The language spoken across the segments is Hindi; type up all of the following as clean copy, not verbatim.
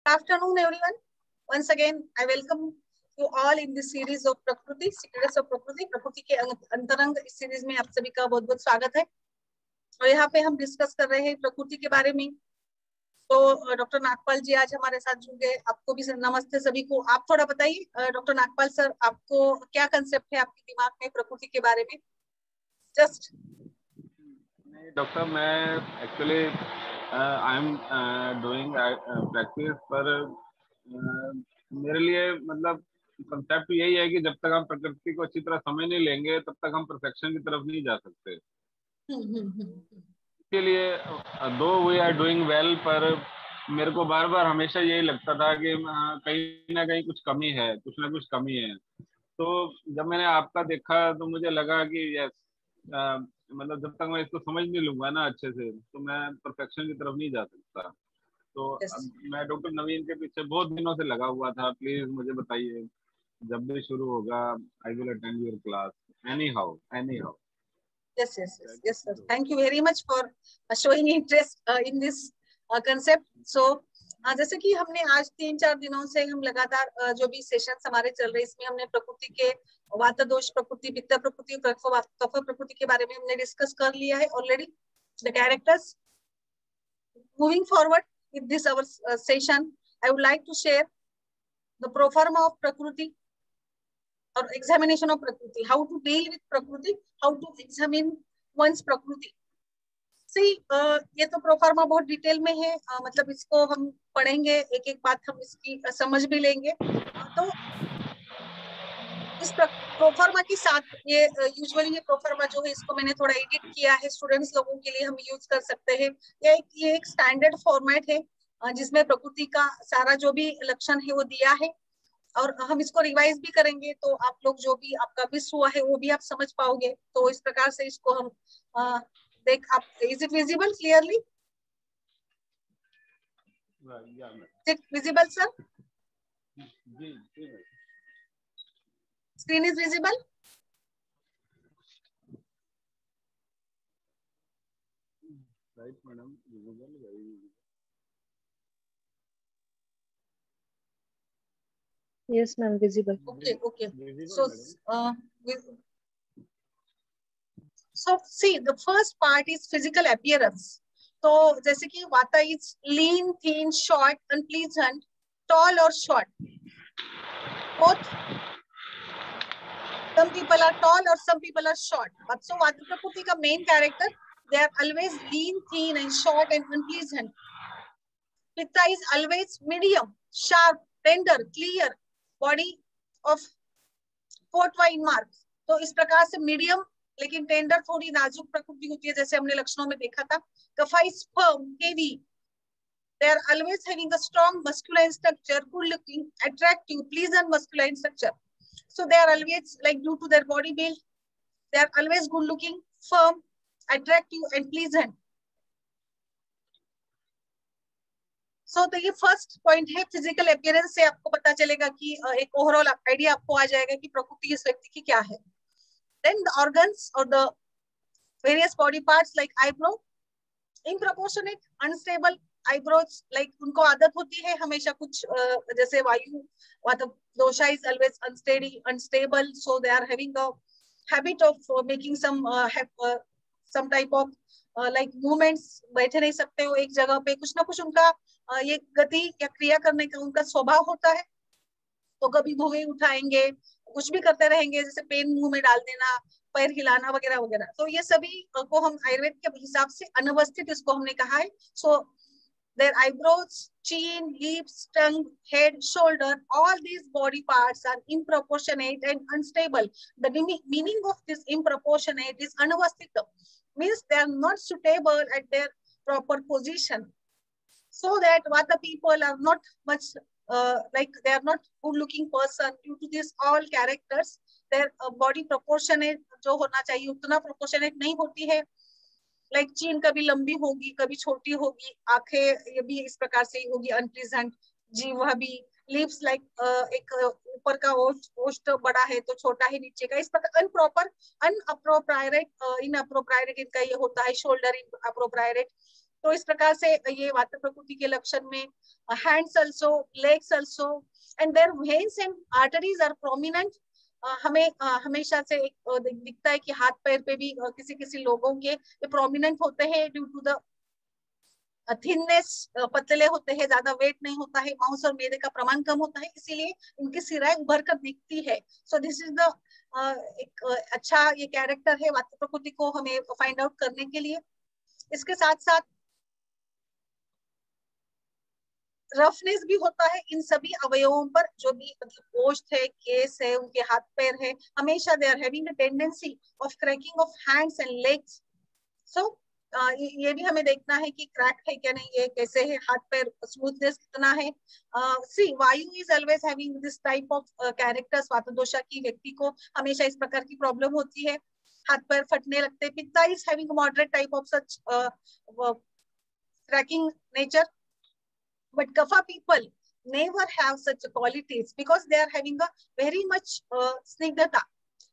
Good afternoon, everyone. Once again, I welcome you all in this series of Prakriti, Secrets of Prakriti. प्रकृति के अंतरंग इस सीरीज में आप सभी का बहुत बहुत स्वागत है। और यहाँ पे हम डिस्कस कर रहे हैं प्रकृति के बारे में। तो डॉक्टर नागपाल जी आज हमारे साथ जुड़ गए। आपको भी नमस्ते सभी को। आप थोड़ा बताइए डॉक्टर नागपाल सर, आपको क्या कंसेप्ट है आपके दिमाग में प्रकृति के बारे में? जस्ट नहीं डॉक्टर, मैं actually I am doing practice, पर मेरे लिए मतलब कंसेप्ट यही है कि जब तक हम प्रकृति को अच्छी तरह समझ नहीं लेंगे तब तक हम परफेक्शन की तरफ नहीं जा सकते। इसके लिए दो वी आर डूइंग वेल, पर मेरे को बार बार हमेशा यही लगता था कि कहीं ना कहीं कुछ कमी है, कुछ ना कुछ कमी है। तो जब मैंने आपका देखा तो मुझे लगा कि यस, मतलब जब तक मैं इसको समझ नहीं लूंगा ना अच्छे से तो मैं परफेक्शन की तरफ नहीं जा सकता। तो अब मैं डॉक्टर नवीन के पीछे बहुत दिनों से लगा हुआ था। प्लीज मुझे बताइए, जब भी शुरू होगा I will attend your class any how. Yes, sir. Thank you very much for showing interest in this concept. So, जैसे कि हमने आज 3-4 दिनों से हम लगातार जो भी सेशंस हमारे चल रहे हैं, इसमें हमने प्रकृति के वात दोष प्रकृति, पित्त प्रकृति, कफ प्रकृति के बारे में हमने डिस्कस कर लिया है already. The characters moving forward with this our session, I would like to share the proforma of Prakriti or examination of Prakriti, how to deal with Prakriti, how to examine one's Prakriti. See, ये तो प्रोफार्मा बहुत डिटेल में है, मतलब इसको हम पढ़ेंगे, एक एक बात हम इसकी समझ भी लेंगे। तो इस प्रोफार्मा के साथ ये यूजुअली ये प्रोफार्मा जो है इसको मैंने थोड़ा एडिट किया है, स्टूडेंट्स लोगों के लिए हम यूज कर सकते हैं। ये एक स्टैंडर्ड फॉर्मेट है जिसमें प्रकृति का सारा जो भी लक्षण है वो दिया है, और हम इसको रिवाइज भी करेंगे तो आप लोग जो भी आपका मिस हुआ है वो भी आप समझ पाओगे। तो इस प्रकार से इसको हम आप is it visible clearly? Is it visible sir? Screen is visible? Right madam, visible, very visible. Yes, ma'am, visible. Okay. Visible, So see, the first part is physical appearance. तो जैसे कि वाता is lean, thin, short, unpleasant, tall or short. Both some people are tall or some people are short. But so वाता प्रकृति का main character, they are always lean, thin and short and unpleasant. Pitta is always medium, sharp, tender, clear, body of 4 marks. तो इस प्रकार से मीडियम लेकिन टेंडर, थोड़ी नाजुक प्रकृति होती है, जैसे हमने लक्षणों में देखा था। Kapha is firm, heavy, they are always having a strong masculine structure, good looking, attractive, pleasant masculine structure. So they are always, like, due to their body build, they are always good looking, firm, attractive and pleasant. So तो ये फर्स्ट पॉइंट है। फिजिकल अपीयरेंस से आपको पता चलेगा कि एक ओवरऑल आइडिया आपको आ जाएगा कि प्रकृति इस व्यक्ति की क्या है। Then the organs or the various body parts like eyebrow, improportionate, unstable eyebrows, like उनको आदत होती है हमेशा कुछ जैसे वायु वात दोषा is always unsteady, unstable, so they are having a habit of making some type of like movements, बैठे नहीं सकते हो एक जगह पे, कुछ ना कुछ उनका ये गति या क्रिया करने का उनका स्वभाव होता है। तो कभी भुएं उठाएंगे, कुछ भी करते रहेंगे, जैसे पेन मुंह में डाल देना, पैर हिलाना वगैरह वगैरह। तो ये सभी को हम आयुर्वेद के हिसाब से अनवस्थित इसको हमने कहा है। सो their eyebrows, chin, lips, tongue, head, shoulder, all these body parts are improportionate and unstable. The meaning of this improportionate is anavasthita, means they are not suitable at their proper position. So that Vata people are not much like they are not good looking person due to this all characters. Their body proportionate जो होना चाहिए उतना proportionate नहीं होती है। लाइक चीन कभी लंबी होगी, कभी छोटी होगी, आंखें ये भी इस प्रकार से ही होगी, अनप्लीजेंट, जीभ भी, लिप्स लाइक एक ऊपर का ओष्ठ बड़ा है तो छोटा है नीचे का, इस प्रकार अनप्रॉपर, अनअप्रोप्रायरेट, इनअप्रोप्रायरेट इनका ये होता है, शोल्डर इनअप्रोप्रायरेट। तो इस प्रकार से ये वात प्रकृति के लक्षण में hands also, legs also, and their veins and arteries are prominent. हमें हमेशा से एक दिखता है कि हाथ पैर पे भी किसी किसी लोगों के प्रोमिनेंट होते हैं ड्यू टू द थिननेस, पतले होते हैं, ज्यादा वेट नहीं होता है, मांस और मेदे का प्रमाण कम होता है, इसीलिए इनकी सिराएं उभर कर दिखती है। सो दिस इज द एक अच्छा ये कैरेक्टर है वात प्रकृति को हमें फाइंड आउट करने के लिए। इसके साथ साथ रफनेस भी होता है इन सभी अवयवों पर, जो भी मतलब गोश्त है, केस है, उनके हाथ पैर है, हमेशा they are having a tendency of cracking of hands and legs. So ये भी हमें देखना है कि क्रैक है क्या नहीं, ये कैसे है, हाथ पैर स्मूथनेस कितना है। See vayu is always having this type of characters. वातदोषा की व्यक्ति को हमेशा इस प्रकार की प्रॉब्लम होती है, हाथ पैर फटने लगते हैं। Pitta is having moderate type of such cracking nature, but kapha people never have such qualities because they are having a very much स्निग्धता।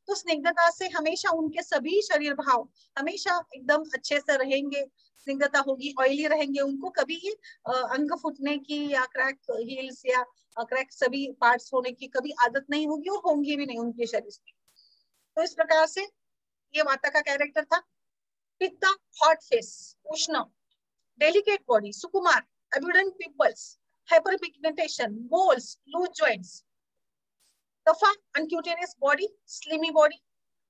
तो स्निग्धता से हमेशा उनके सभी शरीर भाव हमेशा एकदम अच्छे से रहेंगे, स्निग्धता होगी, ऑयली रहेंगे, उनको कभी ही अंग फूटने की या क्रैक हील्स या क्रैक सभी पार्ट्स होने की कभी आदत नहीं होगी और होंगी भी नहीं उनके शरीर में। तो इस प्रकार से ये वाता का कैरेक्टर था। पित्ता हॉट फेस, उष्ण, डेलिकेट बॉडी, सुकुमार, abundant pimples, hyperpigmentation, moles, loose joints. Kapha, uncutaneous body, slimy body,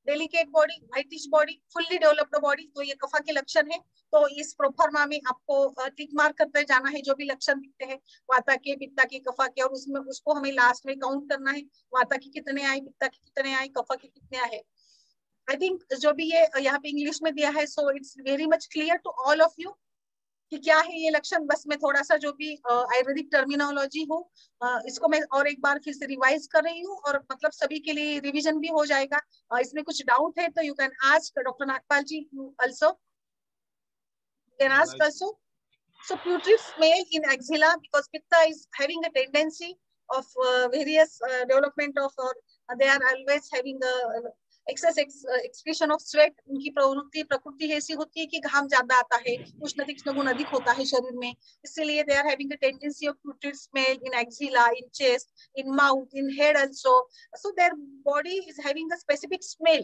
delicate body, whitish body, fully developed body। तो ये कफा के लक्षण है। तो इस प्रोफार्मा में आपको टिक मार्क करते जाना है जो भी लक्षण दिखते हैं वाता के, पित्ता के, कफा के, और उसमें उसको हमें लास्ट में काउंट करना है, वाता के कितने आए, पित्ता के कितने आए, कफा के कितने आए। आई थिंक जो भी ये यहाँ पे इंग्लिश में दिया है, so it's very much clear to all of you कि क्या है ये लक्षण। बस मैं थोड़ा सा जो भी आयुर्वेदिक टर्मिनोलॉजी हो इसको मैं और एक बार फिर से रिवाइज कर रही हूँ, और मतलब सभी के लिए रिवीजन भी हो जाएगा। इसमें कुछ डाउट है तो you can ask doctor Nagpal ji also, can ask also. So putrid smell in axilla because pitta is having a tendency of various development of, they are always having a excess excretion of sweat। उनकी प्रकृति ऐसी होती है कि घाम ज्यादा आता है, उष्ण तीक्ष्ण गुण अधिक होता है शरीर में, इसीलिए they are having a tendency of putrid smell in axilla, in chest, in mouth, in head also. So their body is having a specific smell.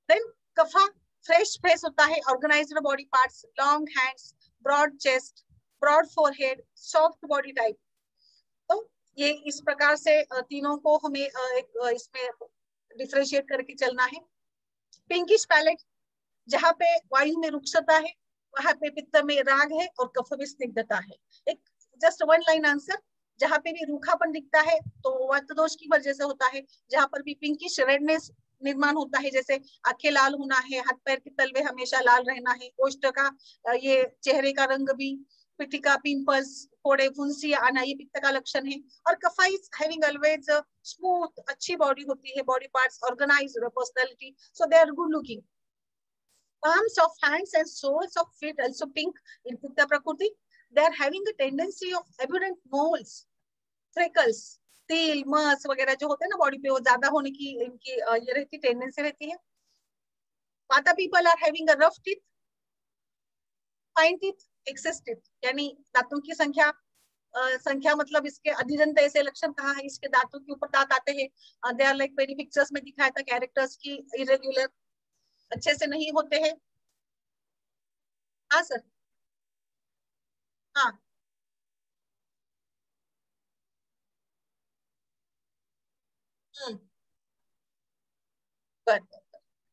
Then kapha, fresh face होता है, organized body parts, long hands, broad chest, broad forehead, soft body type. तो ये इस प्रकार से तीनों को हमें एक इसमें डिफरेंशिएट करके चलना है। पिंकिश पैलेट, जहाँ पे वायु में रुक्षता है वहां पे पित्त में राग है और कफ में स्निग्धता है। एक जस्ट वन लाइन आंसर, जहाँ पे भी रूखापन दिखता है तो वात दोष की वजह से होता है, जहाँ पर भी पिंकिश रेडनेस निर्माण होता है, जैसे आंखें लाल होना है, हाथ पैर के तलवे हमेशा लाल रहना है, ओष्ठ का ये चेहरे का रंग भी, पिटिका, पिंपल्स, फोड़े, फुंसी आना, ये पित्त का लक्षण है। और kapha is having always smooth, अच्छी बॉडी होती है, body parts organised, personality, so they are good looking. Palms of hands and soles of feet also pink in Pitta Prakriti. They are having a tendency of abundant moles, freckles, तिल, मस वगैरह जो होते हैं ना बॉडी पे, वो ज्यादा होने की इनकी ये रहती टेंडेंसी रहती है। Vata people are having a rough teeth, fine teeth, excess teeth, यानी दांतों की संख्या मतलब इसके अधिजंत ऐसे लक्षण कहा है, इसके दांतों के ऊपर दांत आते हैं, दे आर लाइक मेरी पिक्चर्स में दिखाया था कैरेक्टर्स की इरेग्युलर, अच्छे से नहीं होते हैं। हाँ सर, हाँ बर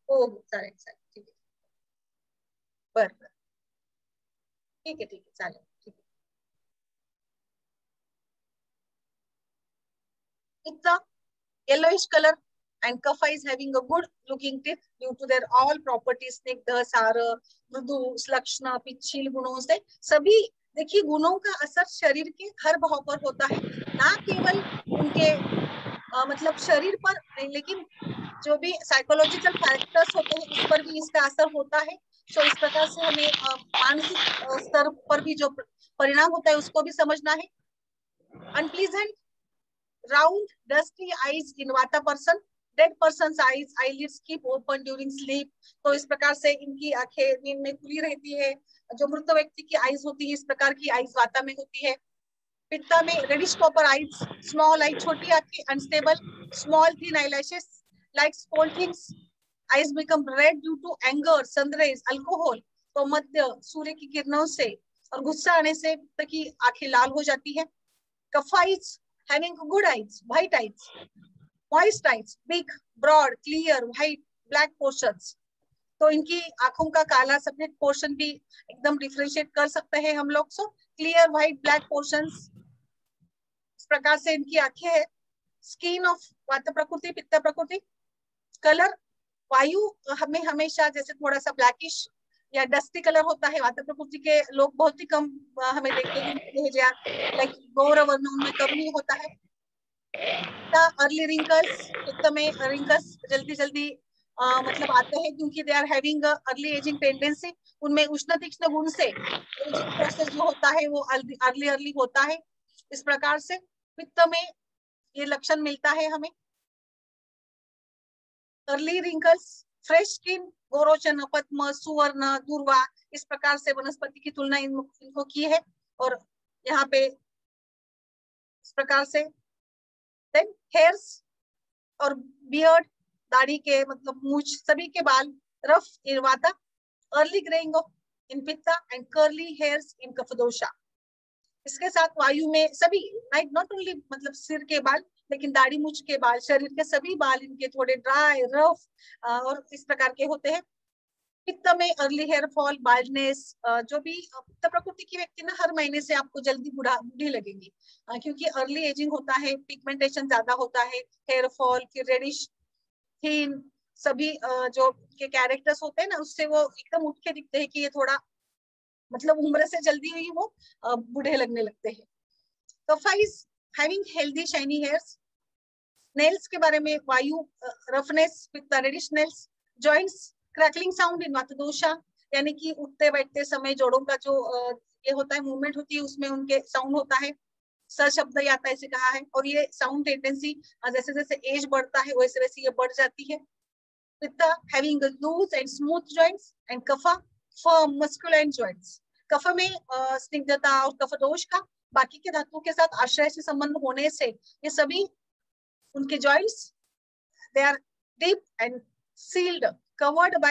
हो चालेल चालेल, ठीक आहे, बर बर, ठीक आहे चालेल, ठीक आहे। It's a yellowish color and kapha is having a good looking teeth due to their all properties, स्निग्ध, सार, मृदु, श्लक्ष्ण, पिच्छील गुणों से। सभी देखिए गुणों का असर शरीर के हर भाव पर होता है, ना केवल उनके मतलब शरीर पर नहीं, लेकिन जो भी साइकोलॉजिकल फैक्टर्स होते हैं उस पर भी इसका असर होता है। सो इस प्रकार से हमें मानसिक स्तर पर भी जो परिणाम होता है उसको भी समझना है। Unpleasant, round, dusty eyes in Vata person, dead person eyes eyelids keep open during sleep, तो इस प्रकार से इनकी आंखें नींद में खुली रहती है। जो मृत व्यक्ति की आईज होती है, इस प्रकार की आईज वाता में होती है। पित्ता में reddish copper eyes, small eye छोटी आंखें, unstable, small thin eyelashes like small things, eyes become red due to anger, sunrise, alcohol, तो मध्य सूर्य की किरणों से और गुस्सा आने से पित्त की आंखें लाल हो जाती है। Kapha eyes having good eyes, white eyes, moist eyes, big, broad, clear, white, black portions, तो इनकी आंखों का काला सफेद पोर्शन भी एकदम डिफरेंशिएट कर सकते हैं हम लोग। So clear white black portions, इस प्रकार से इनकी आंखें है। स्किन ऑफ वात प्रकृति पित्त प्रकृति। कलर वायु हमें हमेशा जैसे थोड़ा सा ब्लैकिश या डस्टी कलर होता है, वात प्रकृति के लोग बहुत ही कम हमें देखने को मिलते हैं, लाइक गौर वर्ण उनमें कम ही होता है। अर्ली रिंकल्स, पित्त में रिंकल्स जल्दी जल्दी मतलब आते हैं क्योंकि they are having early ageing tendency, उनमें उष्ण तीक्ष्ण गुण से एजिंग प्रोसेस जो होता है वो अर्ली अर्ली होता है। इस प्रकार से पित्त में ये लक्षण मिलता है हमें। अर्ली रिंकल्स, फ्रेश स्किन, गोरोचन, पद्म, सुवर्ण, दूर्वा, इस प्रकार से वनस्पति की तुलना इनको की है। और यहाँ पे इस प्रकार से देन हेयर्स और बियर्ड, दाढ़ी के मतलब मूछ, सभी के बाल rough in vata, early greying of in pitta and curly hairs in कफदोषा। इसके साथ वायु में सभी लाइक नॉट ओनली मतलब सिर के बाल, लेकिन दाढ़ी मूछ के बाल, शरीर के सभी बाल इनके थोड़े ड्राई रफ और इस प्रकार के होते हैं। पित्त में अर्ली हेयर फॉल, बाल्डनेस, जो भी पित्त प्रकृति की व्यक्ति ना हर महीने से आपको जल्दी बूढ़ी लगेगी क्योंकि अर्ली एजिंग होता है, पिगमेंटेशन ज्यादा होता है, हेयर फॉल, फिर रेडिश, थीन, सभी जो के कैरेक्टर्स होते हैं ना उससे वो एकदम उठ के दिखते हैं कि ये थोड़ा मतलब उम्र से जल्दी हुई वो बूढ़े लगने लगते हैं। तो फाइज having healthy shiny hairs. Nails के बारे में vayu roughness with reddish nails, joints, crackling sound in vata dosha, यानी कि उठते बैठते समय जोड़ों का जो ये होता है मूवमेंट होती है उसमें उनके साउंड होता है, स शब्द आता है इसे कहा है। और ये साउंड टेंडेंसी जैसे जैसे एज बढ़ता है वैसे वैसे ये बढ़ जाती है। Pitta having loose and smooth joints and kapha firm masculine joints. कफ में स्निग्धता और कफ दोष का बाकी के धातुओं के साथ आश्रय से संबंध होने से ये सभी उनके joints they are deep and sealed covered by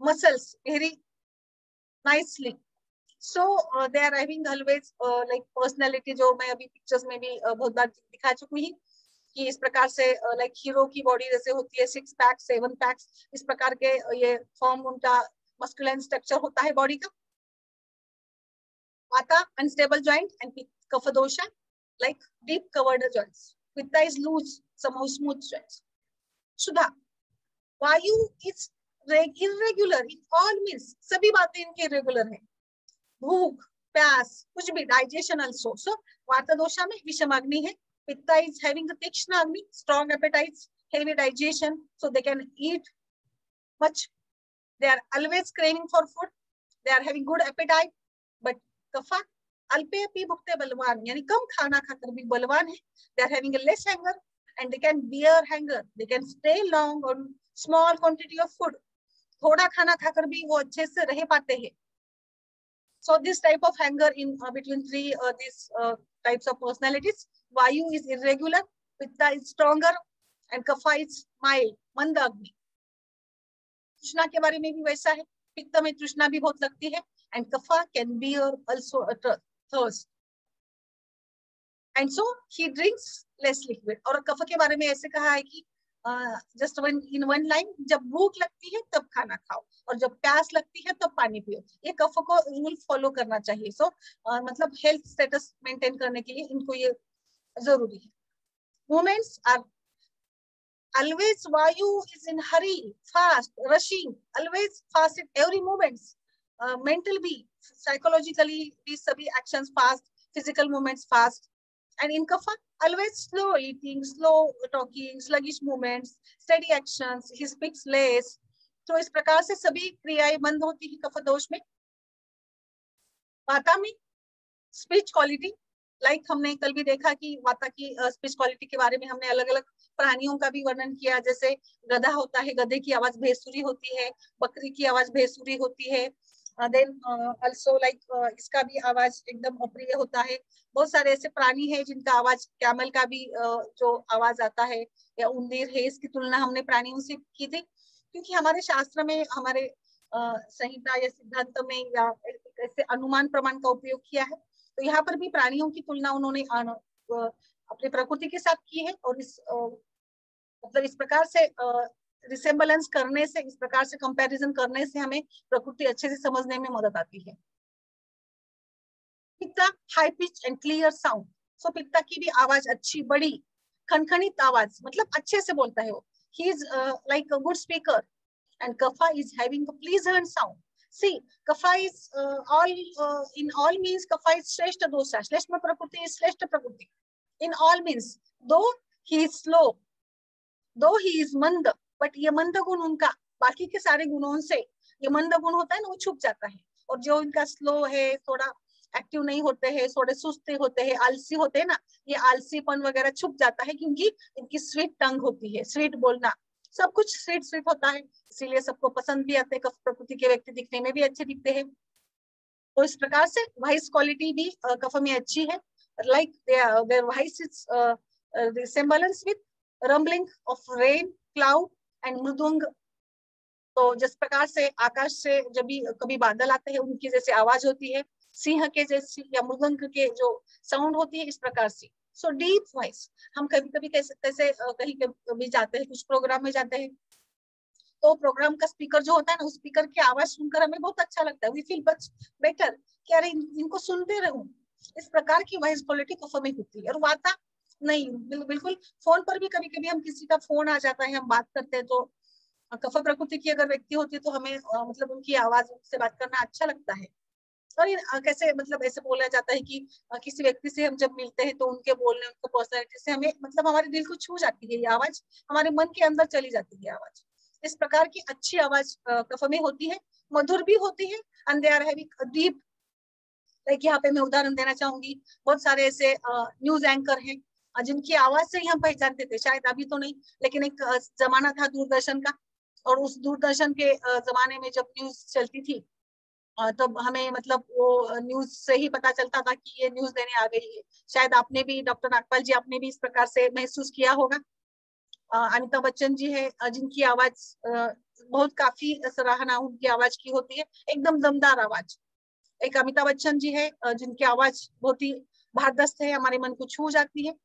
muscles very nicely. So they are having always like personality, जो मैं अभी पिक्चर्स में भी बहुत बार दिखा चुकी हूँ कि इस प्रकार से लाइक हीरो की बॉडी जैसे होती है, 6 पैक 7 पैक्स, इस प्रकार के ये फॉर्म उनका मस्कुलाइन स्ट्रक्चर होता है बॉडी का। वाता अनस्टेबल जॉइंट एंड कफ दोषा like deep covered joints. Pitta is loose, somehow smooth joints. सुधा वायु is irregular in all means, सभी बातें इनके रेगुलर है। भूख, प्यास, कुछ भी, डाइजेशन आल्सो। सो वात दोषा में विषमाग्नि है। पित्ता इज हैविंग तीक्ष्ण अग्नि, strong appetites, heavy digestion, so they can eat much, they are always craving for food, they are having good appetite. But kapha अल्पे पी भुक्ते बलवान, यानी कम खाना खाकर भी बलवान है। They are having less hunger and they can bear hunger, they can stay long on small quantity of food, थोड़ा खाना खाकर भी वो अच्छे से रह पाते हैं। So this type of hunger in between these types of personalities. Vayu is irregular, Pitta is stronger and Kapha is mild, मंद अग्नि। तृष्णा के बारे में भी वैसा है, पित्त में तृष्णा भी बहुत लगती है and Kapha can bear also a thirst and so he drinks less liquid। और कफ के बारे में ऐसे कहा है कि जस्ट इन वन लाइन, जब भूख लगती है तब खाना खाओ और जब प्यास लगती है तब पानी पियो। ये कफ को रूल फॉलो करना चाहिए। सो मतलब हेल्थ स्टेटस मेंटेन करने के लिए इनको ये जरूरी है। Movements are always vayu is in hurry, fast, rushing, always fast in every movements, mental be, psychologically these सभी actions fast, physical movements fast, and in kapha always slow eating, slow talking, sluggish movements, steady actions, he speaks less। तो इस प्रकार से सभी क्रियाएं बंद होती है कफ दोष में। वाता में स्पीच क्वालिटी, लाइक हमने कल भी देखा कि वाता की स्पीच क्वालिटी के बारे में हमने अलग अलग प्राणियों का भी वर्णन किया, जैसे गधा होता है, गधे की आवाज भेसूरी होती है, बकरी की आवाज भेसूरी होती है, देन आल्सो लाइक इसका भी आवाज एकदम अप्रिय होता है। बहुत सारे ऐसे प्राणी हैं जिनका आवाज, कैमल का भी जो आवाज आता है, या उंदीर है, इसकी तुलना हमने प्राणियों से की थी, क्योंकि हमारे शास्त्र में, हमारे संहिता या सिद्धांत में या ऐसे अनुमान प्रमाण का उपयोग किया है। तो यहाँ पर भी प्राणियों की तुलना उन्होंने अपनी प्रकृति के साथ की है, और इस मतलब इस प्रकार से रिसेम्बलेंस करने से, इस प्रकार से कंपैरिजन करने से हमें प्रकृति अच्छे से समझने में मदद आती है। Pitta, high pitch and clear sound. So पित्ता की भी आवाज अच्छी, बड़ी, खनखनित आवाज, मतलब अच्छे से बोलता है वो। He is like a good speaker, and kapha is having a pleasant sound. See, kapha is in all means kapha is shreshta dosha. Shreshta prakriti is shreshta prakriti. In all means, though he is slow, though he is mand, but ये मंद गुण उनका बाकी के सारे गुणों से, ये मंद गुण होता है ना, वो छुप जाता है। और जो इनका स्लो है, थोड़ा एक्टिव नहीं होते हैं, थोड़े सुस्ते होते हैं, आलसी होते हैं ना, ये आलसीपन वगैरह छुप जाता है, क्योंकि इनकी स्वीट टंग होती है, स्वीट बोलना, सब कुछ स्वीट स्वीट होता है, इसीलिए सबको पसंद भी आते हैं। कफ प्रकृति के व्यक्ति दिखने में भी अच्छे दिखते हैं। तो इस प्रकार से वॉइस क्वालिटी भी कफ में अच्छी है। Like their voice is resemblance with rumbling of rain, cloud and mridang. तो जिस प्रकार से आकाश से जब भी कभी बादल आते हैं, उनकी जैसे आवाज होती है, सिंह के जैसी या मृदंग के जो साउंड होती है, इस प्रकार से। So deep voice. हम कभी कभी कह सकते हैं, कहीं कभी जाते हैं, कुछ प्रोग्राम में जाते हैं, तो प्रोग्राम का स्पीकर जो होता है ना, उस स्पीकर की आवाज सुनकर हमें बहुत अच्छा लगता है, वी फील मच बेटर कि अरे इनको सुनते रहूं। इस प्रकार की वॉइस क्वालिटी कफ में होती है। और वाता नहीं, बिल्कुल। फोन पर भी कभी कभी हम, किसी का फोन आ जाता है, हम बात करते हैं, तो कफ प्रकृति की अगर व्यक्ति होती है तो हमें मतलब उनकी आवाज, उनसे बात करना अच्छा लगता है। और कैसे मतलब ऐसे बोला जाता है कि किसी व्यक्ति से हम जब मिलते हैं तो उनके बोलने, उनके पर्सनैलिटी से हमें मतलब हमारे दिल को छू जाती है ये आवाज, हमारे मन के अंदर चली जाती है आवाज। इस प्रकार की अच्छी आवाज कफ में होती है, मधुर भी होती है, and they are having deep. Like यहाँ पे मैं उदाहरण देना चाहूंगी, बहुत सारे ऐसे न्यूज एंकर हैं जिनकी आवाज से ही हम पहचानते थे, शायद अभी तो नहीं, लेकिन एक जमाना था दूरदर्शन का, और उस दूरदर्शन के जमाने में जब न्यूज चलती थी, तब हमें मतलब वो न्यूज से ही पता चलता था कि ये न्यूज देने आ गई है। शायद आपने भी, डॉक्टर नागपाल जी, आपने भी इस प्रकार से महसूस किया होगा। अमिताभ बच्चन जी है, जिनकी आवाज बहुत काफी सराहना उनकी आवाज की होती है, एकदम दमदार आवाज। एक अमिताभ बच्चन जी है जिनकी आवाज बहुत ही भारदस्त है, हमारे मन को छू जाती है।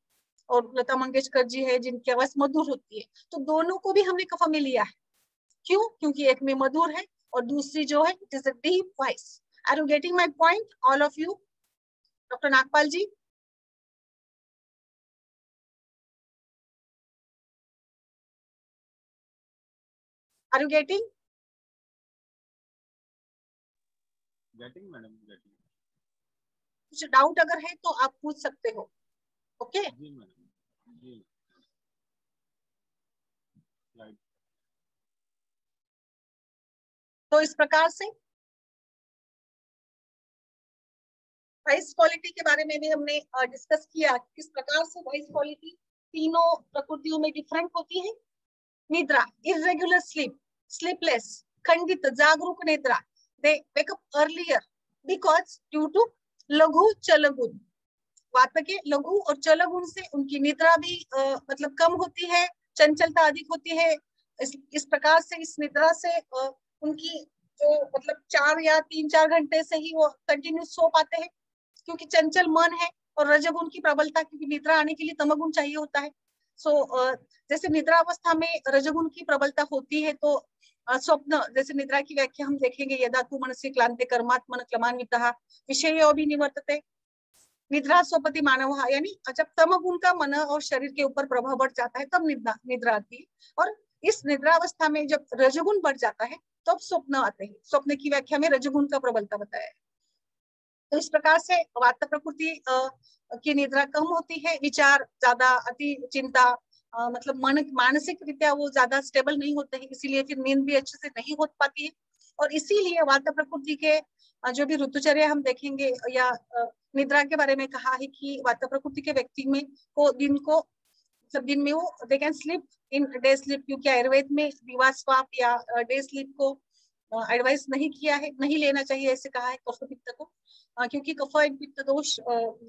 और लता मंगेशकर जी है जिनकी आवाज मधुर होती है। तो दोनों को भी हमने कफ में लिया है। क्यों? क्योंकि एक में मधुर है और दूसरी जो है it is a deep voice. Are you getting my point, all of you? Doctor Nagpal ji, are you getting? Getting madam, getting. कुछ डाउट अगर है तो आप पूछ सकते हो। ओके जी मैडम, जी। तो इस प्रकार से वॉइस क्वालिटी के बारे में भी हमने डिस्कस किया, किस प्रकार से वॉइस क्वालिटी तीनों प्रकृतियों में डिफरेंट होती है। निद्रा, इरेगुलर स्लीप, स्लीपलेस, खंडित जागरूक निद्रा, they wake up earlier because due to लघु चलगुण। वात के लघु और चलगुण से उनकी निद्रा भी मतलब कम होती है, चंचलता अधिक होती है। इस प्रकार से इस निद्रा से उनकी जो मतलब 4 या 3-4 घंटे से ही वो कंटिन्यू सो पाते हैं, क्योंकि चंचल मन है। और रजगुण की प्रबलता, क्योंकि निद्रा आने के लिए तमगुण चाहिए होता है। सो जैसे निद्रा अवस्था में रजगुण की प्रबलता होती है, तो स्वप्न, जैसे निद्रा की व्याख्या हम देखेंगे, यदा तु मनसि क्लांते कर्मात्मन क्लमान्वितः विषयो भी निवर्तते निद्रा स्वपति मानव। यानी जब तमगुण का मन और शरीर के ऊपर प्रभाव बढ़ जाता है तब निद्रा आती है। और इस निद्रा अवस्था में जब रजगुण बढ़ जाता है तब स्वप्न आते हैं। स्वप्न की व्याख्या में रजगुण का प्रबलता बताया है। तो इस प्रकार से वात प्रकृति की निद्रा कम होती है, विचार ज्यादा, अति चिंता, मतलब मन मानसिक रीत्या वो ज्यादा स्टेबल नहीं होते हैं, इसीलिए फिर नींद भी अच्छे से नहीं हो पाती है। और इसीलिए वात प्रकृति के जो भी ऋतुचर्या हम देखेंगे या निद्रा के बारे में कहा है कि वात प्रकृति के व्यक्ति में को दिन को मतलब दिन में वो they can sleep in day sleep, क्योंकि आयुर्वेद में दिवा स्वाप या डे स्लीप को एडवाइस नहीं किया है, नहीं लेना चाहिए ऐसे कहा है कफ पित्त को, क्योंकि कफ एंड पित्त दोष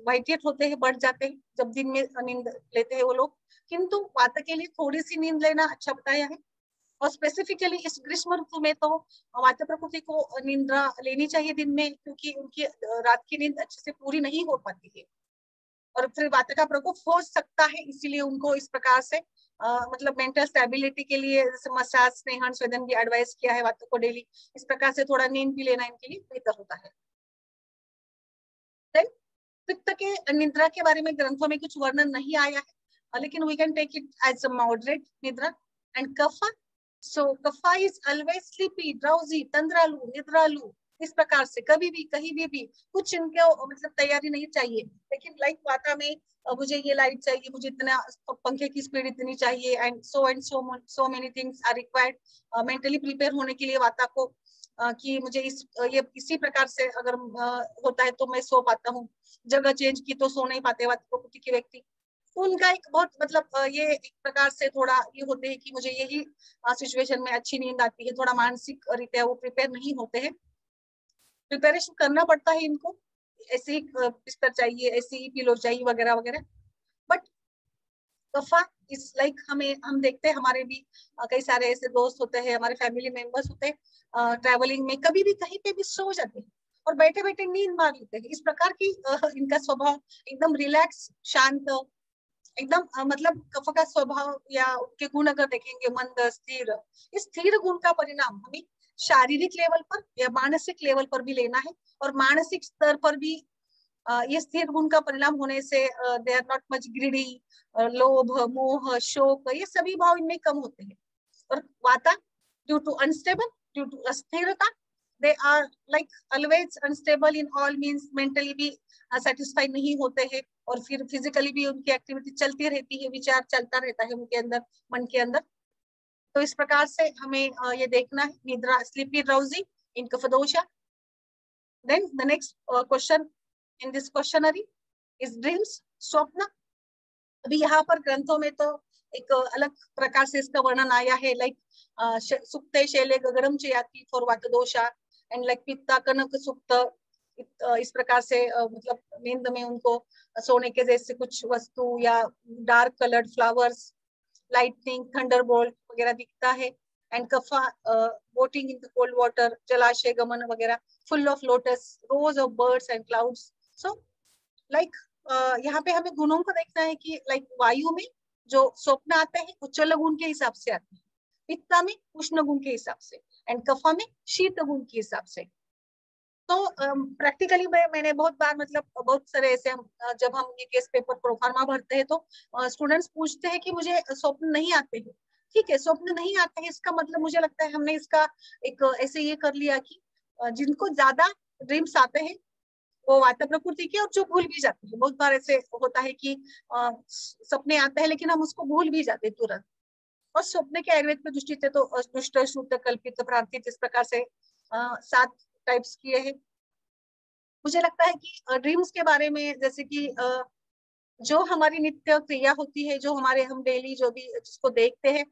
वाइटिएट होते हैं, बढ़ जाते हैं जब दिन में नींद लेते हैं वो लोग। किंतु वात के लिए थोड़ी सी नींद लेना अच्छा बताया है, और स्पेसिफिकली इस ग्रीष्म ऋतु में तो वात प्रकृति को निंद्रा लेनी चाहिए दिन में, क्योंकि उनकी रात की नींद अच्छे से पूरी नहीं हो पाती है और फिर वात का प्रकोप हो सकता है, इसीलिए उनको इस प्रकार से मतलब मेंटल स्टेबिलिटी के लिए जैसे मसाज स्नेहन स्वेदन भी एडवाइस किया है वातों को डेली, इस प्रकार से थोड़ा नींद भी लेना इनके लिए बेहतर होता है। देन पित्त के निद्रा के बारे में ग्रंथों में कुछ वर्णन नहीं आया है, लेकिन we can take it as a moderate निद्रा। And kapha, so kapha is always sleepy, drowsy, तंद्रालु, निद्रालु, इस प्रकार से कभी भी कहीं भी कुछ इनको मतलब तैयारी नहीं चाहिए, लेकिन लाइक वाता में मुझे ये लाइट चाहिए, मुझे इतना पंखे की स्पीड इतनी चाहिए, and so many things are required mentally prepare होने के लिए वाता को, कि मुझे ये इसी प्रकार से अगर होता है तो मैं सो पाता हूँ, जगह चेंज की तो सो नहीं पाते वात प्रकृति के व्यक्ति। उनका एक बहुत मतलब ये एक प्रकार से थोड़ा ये होते हैं कि मुझे यही सिचुएशन में अच्छी नींद आती है, थोड़ा मानसिक रीत्या वो प्रिपेयर नहीं होते हैं, प्रिपरेशन करना पड़ता है इनको, ऐसे ही बिस्तर चाहिए, ऐसे ही पिलो चाहिए वगैरह वगैरह। बट कफा इज लाइक हम देखते हैं हमारे भी कई सारे ऐसे दोस्त होते हैं, हमारे फैमिली मेंबर्स होते हैं, ट्रैवलिंग में कभी भी कहीं पे भी सो जाते हैं और बैठे बैठे नींद मार लेते हैं, इस प्रकार की इनका स्वभाव एकदम रिलैक्स शांत एकदम मतलब कफ का स्वभाव या उनके गुण अगर देखेंगे मंद स्थिर, इस स्थिर गुण का परिणाम हमें शारीरिक लेवल पर या मानसिक लेवल पर भी लेना है, और मानसिक स्तर पर भी ये स्थिर गुण का परिणाम होने से they are not much greedy, लोभ मोह शोक ये सभी भाव इनमें कम होते हैं। और vata due to unstable, due to अस्थिरता, they are like always unstable in all means, mentally भी सेटिस्फाइड नहीं होते हैं, और फिर फिजिकली भी उनकी एक्टिविटी चलती रहती है, विचार चलता रहता है उनके अंदर, मन के अंदर। तो इस प्रकार से हमें ये देखना है निद्रा, स्लीपी ड्राउजी इन कफदोषा। Then the next question in this questionnaire is dreams, स्वप्न। अभी यहाँ पर ग्रंथों में तो एक अलग प्रकार से इसका वर्णन आया है, लाइक सुक्ते शैले गगनम चयाति फॉर वातदोषा, एंड लाइक पित्ता कनक सुक्त, इस प्रकार से मतलब नींद में उनको सोने के जैसे कुछ वस्तु या dark coloured flowers, lightning, thunderbolt वगैरह दिखता है। And kapha boating in the cold water, जलाशय गमन वगैरह, full of lotus, rows of birds and clouds. So like यहाँ पे हमें गुणों को देखना है कि लाइक वायु में जो स्वप्न आते हैं उच्चल गुण के हिसाब से आते हैं, पित्ता में उष्ण गुण के हिसाब से, एंड कफा में शीत गुण के हिसाब से। तो प्रैक्टिकली मैंने बहुत बार मतलब बहुत सारे ऐसे जब हम ये केस पेपर प्रोफार्मा भरते हैं तो स्टूडेंट्स पूछते हैं कि मुझे स्वप्न नहीं आते हैं। ठीक है, स्वप्न नहीं आते हैं इसका मतलब मुझे लगता है हमने इसका एक ऐसे ये कर लिया कि जिनको ज्यादा ड्रीम्स आते हैं वो वात प्रकृति के, और जो भूल भी जाते हैं, बहुत बार ऐसे होता है कि सपने आते हैं लेकिन हम उसको भूल भी जाते हैं तुरंत। और स्वप्न के आयुर्वेद की दृष्टि से तो दुष्ट श्रुत कल्पित प्रांतित इस प्रकार से 7 टाइप्स किए हैं। मुझे लगता है कि ड्रीम्स के बारे में जैसे कि जो हमारी नित्य क्रिया होती है, जो हमारे हम डेली जो भी जिसको देखते हैं,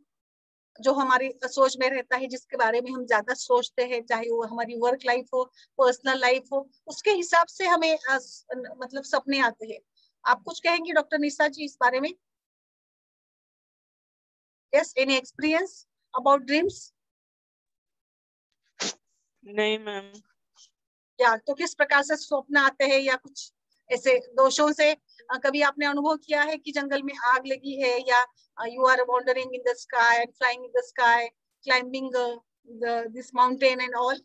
जो हमारी सोच में रहता है, जिसके बारे में हम ज्यादा सोचते हैं, चाहे वो हमारी वर्क लाइफ हो, पर्सनल लाइफ हो, उसके हिसाब से हमें मतलब सपने आते हैं। आप कुछ कहेंगी डॉक्टर निशा जी इस बारे में? Yes, any experience about dreams? नहीं मैम। या तो किस प्रकार से स्वप्न आते हैं या कुछ ऐसे दोषों से कभी आपने अनुभव किया है कि जंगल में आग लगी है, या you are wandering in the sky and flying in the sky, climbing this mountain and all?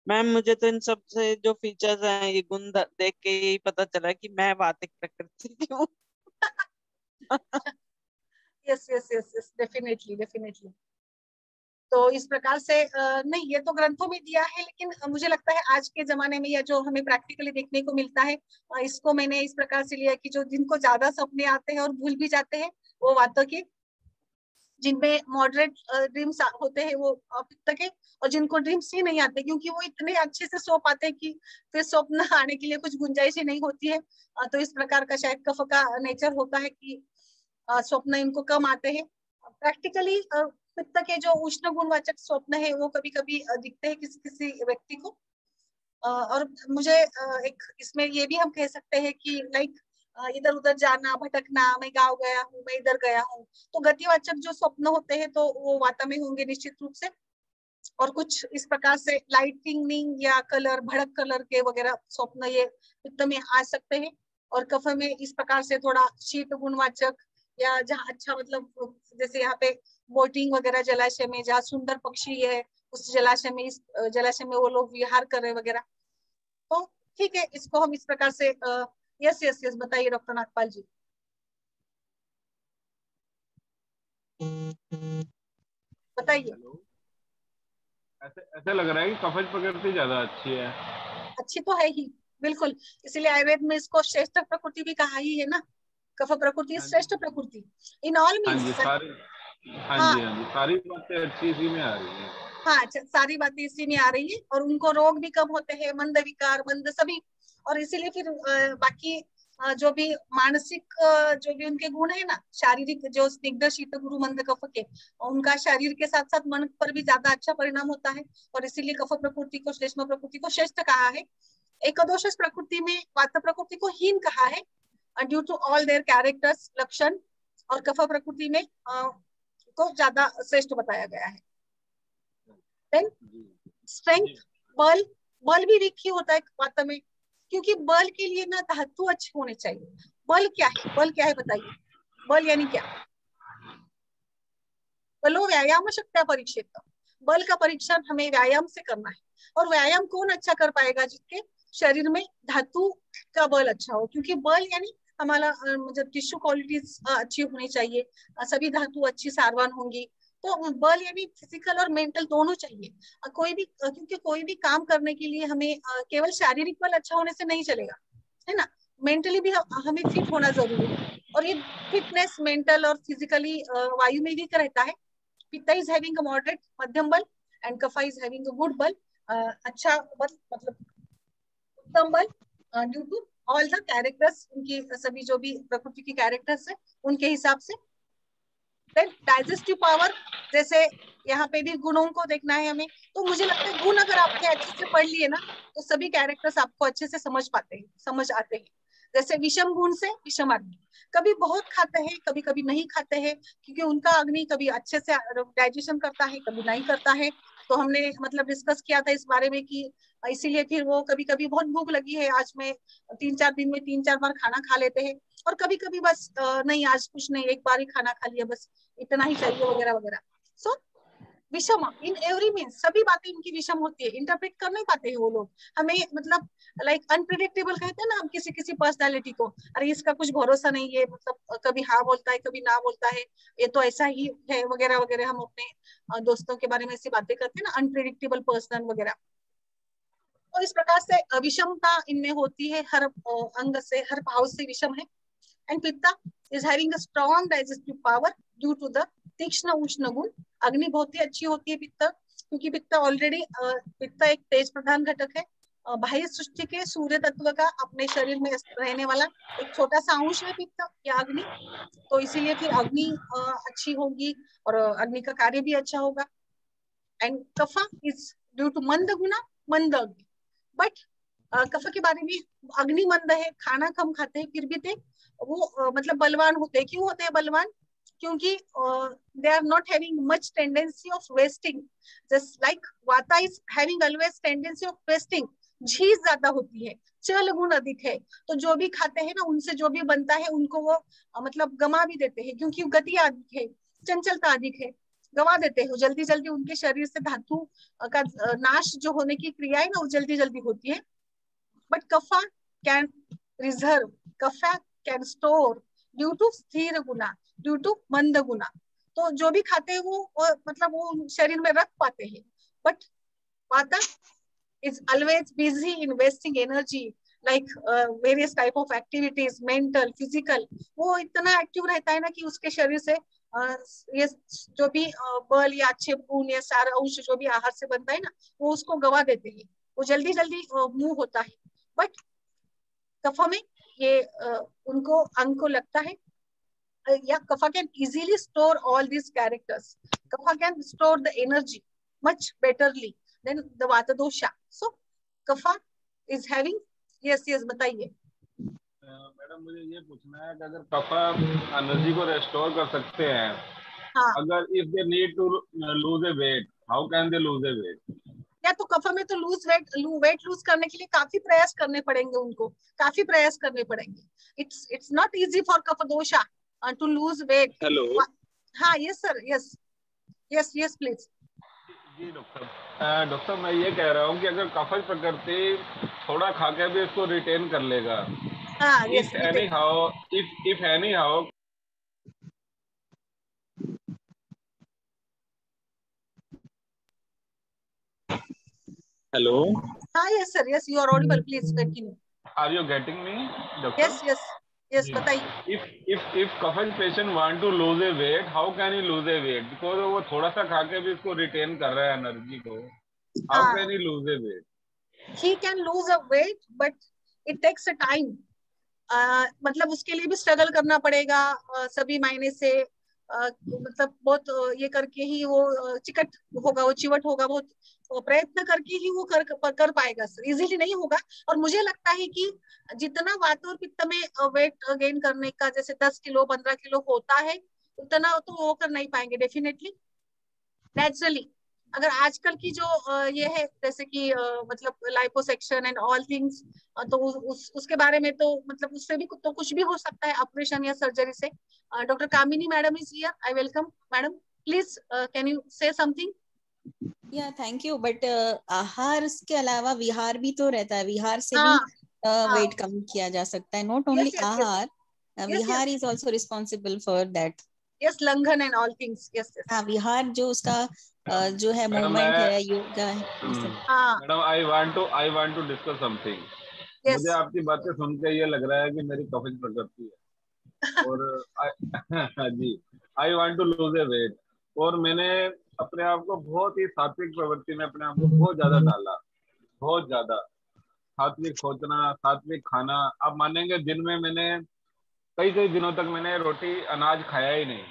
Ma'am मुझे तो इन सब से जो फीचर्स हैं, ये गुण देख के यही पता चला कि मैं वातिक प्रकृति की हूँ। Yes yes yes yes, definitely definitely. तो इस प्रकार से नहीं, ये तो ग्रंथों में दिया है, लेकिन मुझे लगता है आज के जमाने में या जो हमें प्रैक्टिकली देखने को मिलता है, इसको मैंने इस प्रकार से लिया कि जो जिनको ज्यादा सपने आते हैं और भूल भी जाते हैं वो वातों के, जिनमें मॉडरेट ड्रीम्स होते हैं वो पित्त के, और जिनको ड्रीम्स ही नहीं आते क्योंकि वो इतने अच्छे से सो पाते हैं कि फिर स्वप्न आने के लिए कुछ गुंजाइश ही नहीं होती है। तो इस प्रकार का शायद कफ का नेचर होता है कि स्वप्न इनको कम आते हैं। प्रैक्टिकली पित्त के जो उष्ण गुणवाचक स्वप्न है वो कभी कभी दिखते हैं किसी किसी व्यक्ति को। और मुझे एक इसमें ये भी हम कह सकते हैं कि लाइक इधर उधर जाना, भटकना, मैं गाँव गया हूँ, मैं इधर गया हूँ, तो गतिवाचक जो स्वप्न होते हैं तो वो वाता में होंगे निश्चित रूप से। और कुछ इस प्रकार से लाइटिंग या कलर, भड़क कलर के वगैरह स्वप्न ये पित्त में आ सकते हैं। और कफ में इस प्रकार से थोड़ा शीत गुणवाचक, या जहाँ अच्छा मतलब जैसे यहाँ पे बोटिंग वगैरह जलाशय में, जहाँ सुंदर पक्षी है उस जलाशय में, इस जलाशय में वो लोग विहार कर रहे वगैरह, तो ठीक है, इसको हम इस प्रकार से यस यस यस बताइए डॉक्टर नागपाल जी, बताइए। ऐसे ऐसे लग रहा है कि कफज प्रकृति ज्यादा अच्छी है। अच्छी तो है ही, बिल्कुल, इसीलिए आयुर्वेद में इसको श्रेष्ठ प्रकृति भी कहा ही है ना। कफ प्रकृति हाँ श्रेष्ठ जी, प्रकृति इन ऑल हाँ जी, मीन्स। सारी, हाँ हाँ जी, हाँ जी, सारी बातें अच्छी इसी में आ रही है। हाँ, सारी बातें इसी में आ रही है, और उनको रोग भी कम होते हैं, मंद विकार, मंद सभी। और इसीलिए फिर बाकी जो भी मानसिक जो भी उनके गुण है ना, शारीरिक जो स्निग्ध शीत गुरु मंद कफ के, उनका शरीर के साथ साथ मन पर भी ज्यादा अच्छा परिणाम होता है। और इसीलिए कफ प्रकृति को, श्लेष्म प्रकृति को श्रेष्ठ कहा है। एकदोष प्रकृति में वात प्रकृति को हीन कहा है, due to all their characters, लक्षण। और कफ प्रकृति में को ज्यादा श्रेष्ठ बताया गया है। देन स्ट्रेंथ, बल, बल भी वीक ही होता है वात में, क्योंकि बल के लिए ना धातु अच्छे होने चाहिए। बल क्या है, बल क्या है बताइए, बल यानी क्या? बलो व्यायाम शक्त्या परीक्षित, बल का परीक्षण हमें व्यायाम से करना है। और व्यायाम कौन अच्छा कर पाएगा? जिसके शरीर में धातु का बल अच्छा हो, क्योंकि बल यानी हमारा मतलब टिश्यू क्वालिटीज अच्छी होनी चाहिए, सभी धातु अच्छी सारवान होंगी। तो बल यानी फिजिकल और मेंटल दोनों चाहिए। कोई भी क्योंकि कोई भी काम करने के लिए हमें केवल शारीरिक बल अच्छा होने से नहीं चलेगा, है ना, मेंटली भी हमें फिट होना जरूरी है। और ये फिटनेस मेंटल और फिजिकली वायु में भी रहता है। Pitta is having a moderate, मध्यम बल, and kapha is having a good बल, अच्छा बल, मतलब उत्तम बल, due to all the characters, उनकी सभी जो भी प्रकृति की कैरेक्टर्स है उनके हिसाब से। देन डाइजेस्टिव पावर, जैसे यहाँ पे भी गुणों को देखना है हमें, तो मुझे लगता है गुण अगर आपने अच्छे से पढ़ लिए ना तो सभी कैरेक्टर्स आपको अच्छे से समझ पाते हैं, समझ आते हैं। जैसे विषम गुण से विषम अग्नि, कभी बहुत खाते हैं, कभी कभी नहीं खाते हैं, क्योंकि उनका अग्नि कभी अच्छे से डाइजेशन करता है, कभी नहीं करता है। तो हमने मतलब डिस्कस किया था इस बारे में कि इसीलिए फिर वो कभी कभी बहुत भूख लगी है, आज में 3-4 दिन में 3-4 बार खाना खा लेते हैं। और कभी कभी बस नहीं, आज कुछ नहीं, एक बार ही खाना खा लिया, बस इतना ही चाहिए वगैरह वगैरह। सो विषम इन एवरी मीन्स, सभी बातें इनकी विषम होती है, इंटरप्रेट कर नहीं पाते हैं वो लोग हमें, मतलब लाइक अनप्रिडिक्टेबल कहते हैं ना हम किसी किसी पर्सनालिटी को, अरे इसका कुछ भरोसा नहीं है, मतलब कभी हाँ बोलता है कभी ना बोलता है, ये तो ऐसा ही है वगैरह वगैरह। हम अपने दोस्तों के बारे में ऐसी बातें करते हैं ना, अनप्रिडिक्टेबल पर्सन वगैरह। तो इस प्रकार से विषमता इनमें होती है, हर अंग से, हर भाव से विषम है। And pitta is having a strong digestive power due to the तीक्ष्ण उष्ण गुण। अग्नि बहुत ही अच्छी होती है पित्त, क्योंकि पित्त ऑलरेडी पित्त एक तेज प्रधान घटक है, बाह्य सृष्टि के सूर्य तत्व का अपने शरीर में रहने वाला एक छोटा सा अंश है पित्त या अग्नि। तो इसीलिए फिर अग्नि अच्छी होगी, और अग्नि का कार्य भी अच्छा होगा। And kapha is due to मंद गुना, मंद अग्नि। बट कफ के बारे में, अग्नि मंद है, खाना कम खाते हैं, फिर भी थे वो मतलब बलवान होते हैं। क्यों होते हैं बलवान? क्योंकि they are not having much tendency of wasting, just like vata is having always tendency of wasting, झीज ज्यादा होती है, चल गुण अधिक है। तो जो भी खाते हैं ना, उनसे जो भी बनता है उनको वो मतलब गमा भी देते हैं, क्योंकि गति अधिक है, चंचलता अधिक है, गवा देते हैं जल्दी जल्दी। उनके शरीर से धातु का नाश जो होने की क्रिया है ना, वो जल्दी जल्दी होती है। But kapha can reserve, kapha can store due to स्थिर गुना, ड्यू टू मंद गुना। तो जो भी खाते हैं वो मतलब वो शरीर में रख पाते हैं। बट वाता is always busy investing energy like various type of activities, mental, physical। वो इतना एक्टिव रहता है ना कि उसके शरीर से ये जो भी बल या अच्छे गुण या सारा अंश जो भी आहार से बनता है ना, वो उसको गवा देते हैं, वो जल्दी जल्दी मूव होता है। बट कफा में ये उनको अंग को लगता है, या kapha can easily store all these characters. Kapha can store the energy much betterly than the vata dosha. So kapha is having, yes बताइए। मैडम मुझे ये पूछना है कि अगर कफा एनर्जी को रेस्टोर कर सकते हैं, हाँ, अगर if they need to lose a weight, how can they lose a weight? या तो कफा में तो वेट लूज करने के लिए काफी प्रयास करने पड़ेंगे उनको, काफी प्रयास करने पड़ेंगे। It's not easy for kapha dosha to lose weight. Hello. हाँ, यस सर, यस प्लीज। जी डॉक्टर डॉक्टर मैं ये कह रहा हूँ कि अगर कफा प्रकृति थोड़ा खा के भी इसको रिटेन कर लेगा, हाँ, yes, if anyhow, if anyhow. Hello. हाँ, yes sir, yes, you are audible, please continue. Are you getting me doctor? Yes बताइए। if कफन patient want to lose a weight, how can he lose a weight? Because वो थोड़ा सा खा के भी इसको रिटेन कर रहा है एनर्जी को, how can he lose a weight? he can lose a weight but it takes a time। मतलब उसके लिए भी स्ट्रगल करना पड़ेगा सभी मायने से। मतलब बहुत ये करके ही वो चिकट होगा, वो चिवट होगा, बहुत प्रयत्न करके ही वो कर पाएगा सर, इजीली नहीं होगा। और मुझे लगता है कि जितना वात और पित्त में वेट गेन करने का जैसे 10 किलो 15 किलो होता है, उतना तो वो कर नहीं पाएंगे डेफिनेटली, नेचुरली। अगर आजकल की जो ये है जैसे कि मतलब लाइपोसेक्शन एंड ऑल थिंग्स, तो उसके बारे में तो मतलब उससे भी तो कुछ भी हो सकता है ऑपरेशन या सर्जरी से। Doctor Kamini madam is here, I welcome madam, please can you से समथिंग? या थैंक यू। बट आहार के अलावा विहार भी तो रहता है, विहार से भी वेट कम किया जा सकता है, नॉट ओनली आहार, विहार is also responsible for that. Yes, लंघन एंड ऑल थिंग्स, यस। हाँ, विहार जो उसका जो है मूवमेंट है, योगा है। Madam I want to discuss something. मुझे आपकी बातें सुन के ये लग रहा है कि मेरी कफिन प्रकृति है और जी I want to lose a weight, और मैंने अपने आप को बहुत ही सात्विक प्रवृत्ति में अपने आप को बहुत ज्यादा डाला, बहुत ज्यादा सात्विक सोचना, सात्विक खाना। आप मानेंगे दिन में मैंने कई कई दिनों तक मैंने रोटी अनाज खाया ही नहीं।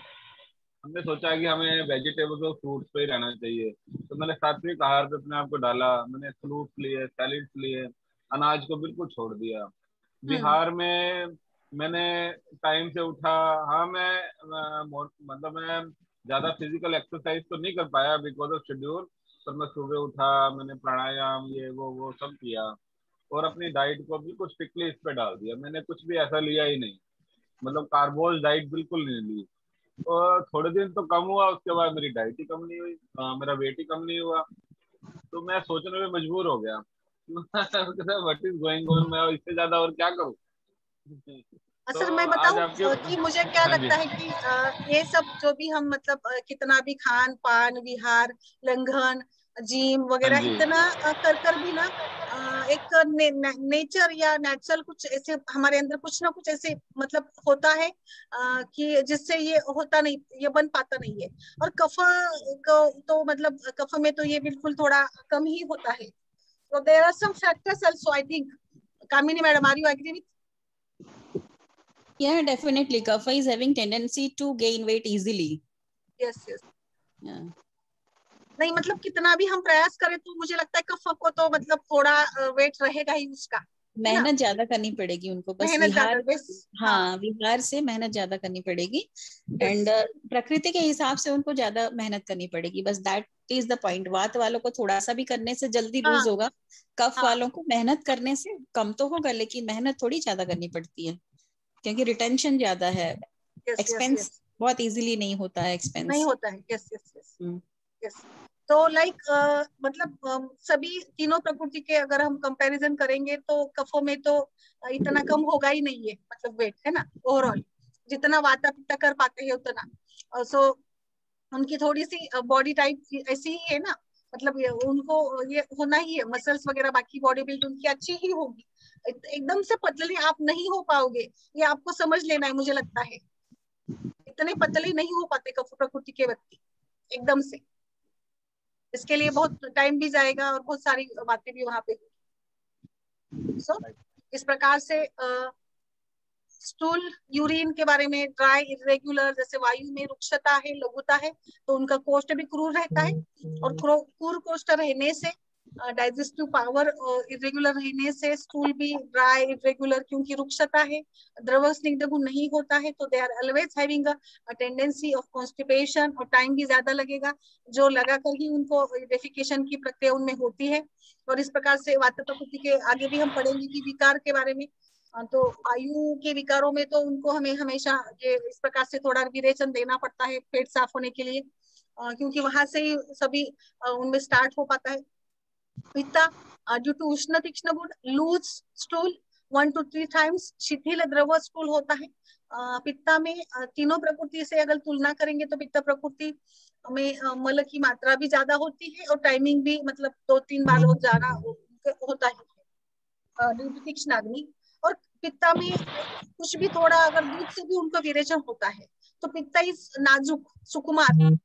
हमने सोचा कि हमें वेजिटेबल्स और फ्रूट्स पे ही रहना चाहिए, तो मैंने सात्विक आहार पे अपने आप को डाला। मैंने फ्रूट्स लिए, सैलिड्स लिए, अनाज को बिल्कुल छोड़ दिया। बिहार में मैंने टाइम से उठा। हाँ मतलब मैं ज्यादा फिजिकल एक्सरसाइज तो नहीं कर पाया बिकॉज ऑफ शेड्यूल, पर मैं सुबह उठा, मैंने प्राणायाम ये वो सब किया, और अपनी डाइट को बिल्कुल स्ट्रिक्टली इस पे डाल दिया। मैंने कुछ भी ऐसा लिया ही नहीं, मतलब कार्बोज डाइट बिल्कुल नहीं ली। और थोड़े दिन तो कम हुआ, उसके बाद मेरी डाइट ही कम नहीं हुई, मेरा वेट ही कम नहीं हुआ। तो मैं सोचने में मजबूर हो गया व्हाट इज गोइंग ऑन, मैं इससे ज्यादा और क्या करूं। तो सर मैं बताऊं कि मुझे क्या लगता है कि ये सब जो भी हम मतलब कितना भी खान पान विहार लंघन जिम वगैरह इतना कर भी ना, एक नेचर या नेचुरल कुछ ऐसे हमारे अंदर कुछ ना कुछ ऐसे मतलब होता है कि जिससे ये होता नहीं, ये बन पाता नहीं है। और कफ तो मतलब कफ में तो ये बिल्कुल थोड़ा कम ही होता है। तो there are some factors also, I think. Kamini madam, are you agree with? Yeah, definitely. Kapha is having tendency to gain weight easily. Yes. Yeah. नहीं मतलब कितना भी हम प्रयास करें तो मुझे लगता है कफ को तो मतलब थोड़ा वेट रहेगा ही उसका। मेहनत ज्यादा करनी पड़ेगी उनको, बस विहार। हाँ, विहार से मेहनत ज्यादा करनी पड़ेगी एंड प्रकृति के हिसाब से उनको ज्यादा मेहनत करनी पड़ेगी, बस दैट इज द पॉइंट। वात वालों को थोड़ा सा भी करने से जल्दी लूज होगा, कफ वालों को मेहनत करने से कम तो होगा, लेकिन मेहनत थोड़ी ज्यादा करनी पड़ती है क्योंकि रिटेंशन ज्यादा है। एक्सपेंस बहुत इजीली नहीं होता है, एक्सपेंस नहीं होता है। यस। तो लाइक मतलब सभी तीनों प्रकृति के अगर हम कंपैरिजन करेंगे तो कफों में तो इतना कम होगा ही नहीं है, मतलब वेट है ना, ओवरऑल जितना वाता पित्त कर पाते हैं उतना। सो उनकी थोड़ी सी बॉडी टाइप ऐसी ही है ना, मतलब उनको ये होना ही है, मसल्स वगैरह बाकी बॉडी बिल्ड उनकी अच्छी ही होगी। एकदम से पतले आप नहीं हो पाओगे, ये आपको समझ लेना है, मुझे लगता है इतने पतले नहीं हो पाते कफ प्रकृति के व्यक्ति एकदम से, इसके लिए बहुत टाइम भी जाएगा और बहुत सारी बातें भी वहां पे। सो इस प्रकार से स्टूल यूरिन के बारे में, ड्राई इरेगुलर, जैसे वायु में रुक्षता है, लघुता है, तो उनका कोष्ठ भी क्रूर रहता है, और क्रूर कोष्ठ रहने से, डाइजेस्टिव पावर इरेगुलर रहने से स्टूल भी ड्राई इरेगुलर, क्योंकि रुक्षता है, द्रव स्निग्ध गुण नहीं होता है, तो they are always having a tendency of constipation, और टाइम भी ज्यादा लगेगा, जो लगाकर ही उनको डेफिकेशन की प्रक्रिया उनमें होती है। और इस प्रकार से वात प्रकृति के आगे भी हम पढ़ेंगे कि विकार के बारे में। तो आयु के विकारों में तो उनको हमें हमेशा ये इस प्रकार से थोड़ा विरेचन देना पड़ता है पेट साफ होने के लिए, क्योंकि वहां से ही सभी उनमें स्टार्ट हो पाता है। पित्ता ड्यू टू उष्ण तीक्ष्ण गुण, लूज स्टूल 1 to 3 times, शिथिल द्रव स्टूल होता है। पित्ता में तीनों प्रकृति से अगर तुलना करेंगे तो पित्त प्रकृति में मल की मात्रा भी ज्यादा होती है, और टाइमिंग भी मतलब 2-3 बार वो जाना होता है ड्यू टू तीक्ष्ण अग्नि। और पित्ता में कुछ भी थोड़ा अगर दूध से भी उनको विरेचन होता है, तो पित्ता इस नाजुक सुकुमार,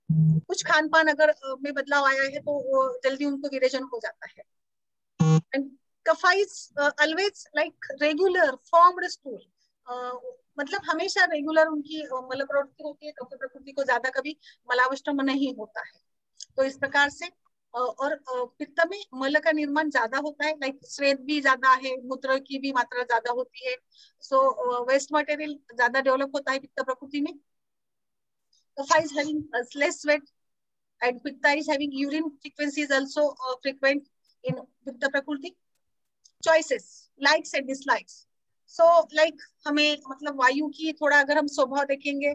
कुछ खान पान अगर में बदलाव आया है तो वो जल्दी उनको विरेचन हो जाता है। And kapha is always like regular formed stool, मतलब हमेशा रेगुलर उनकी मल प्रवृत्ति होती है, कफ प्रकृति को ज्यादा कभी मलावष्टम नहीं होता है। तो इस प्रकार से और पित्त में मल का निर्माण ज्यादा होता है, लाइक स्वेद भी ज्यादा है, मूत्र की भी मात्रा ज्यादा होती है, सो वेस्ट मटेरियल ज्यादा डेवलप होता है पित्त प्रकृति में। Kapha is having less sweat and pitta is having urine frequency is also frequent in pitta prakriti. Choices, likes and dislikes. So like हमें मतलब वायु की थोड़ा अगर हम स्वभाव देखेंगे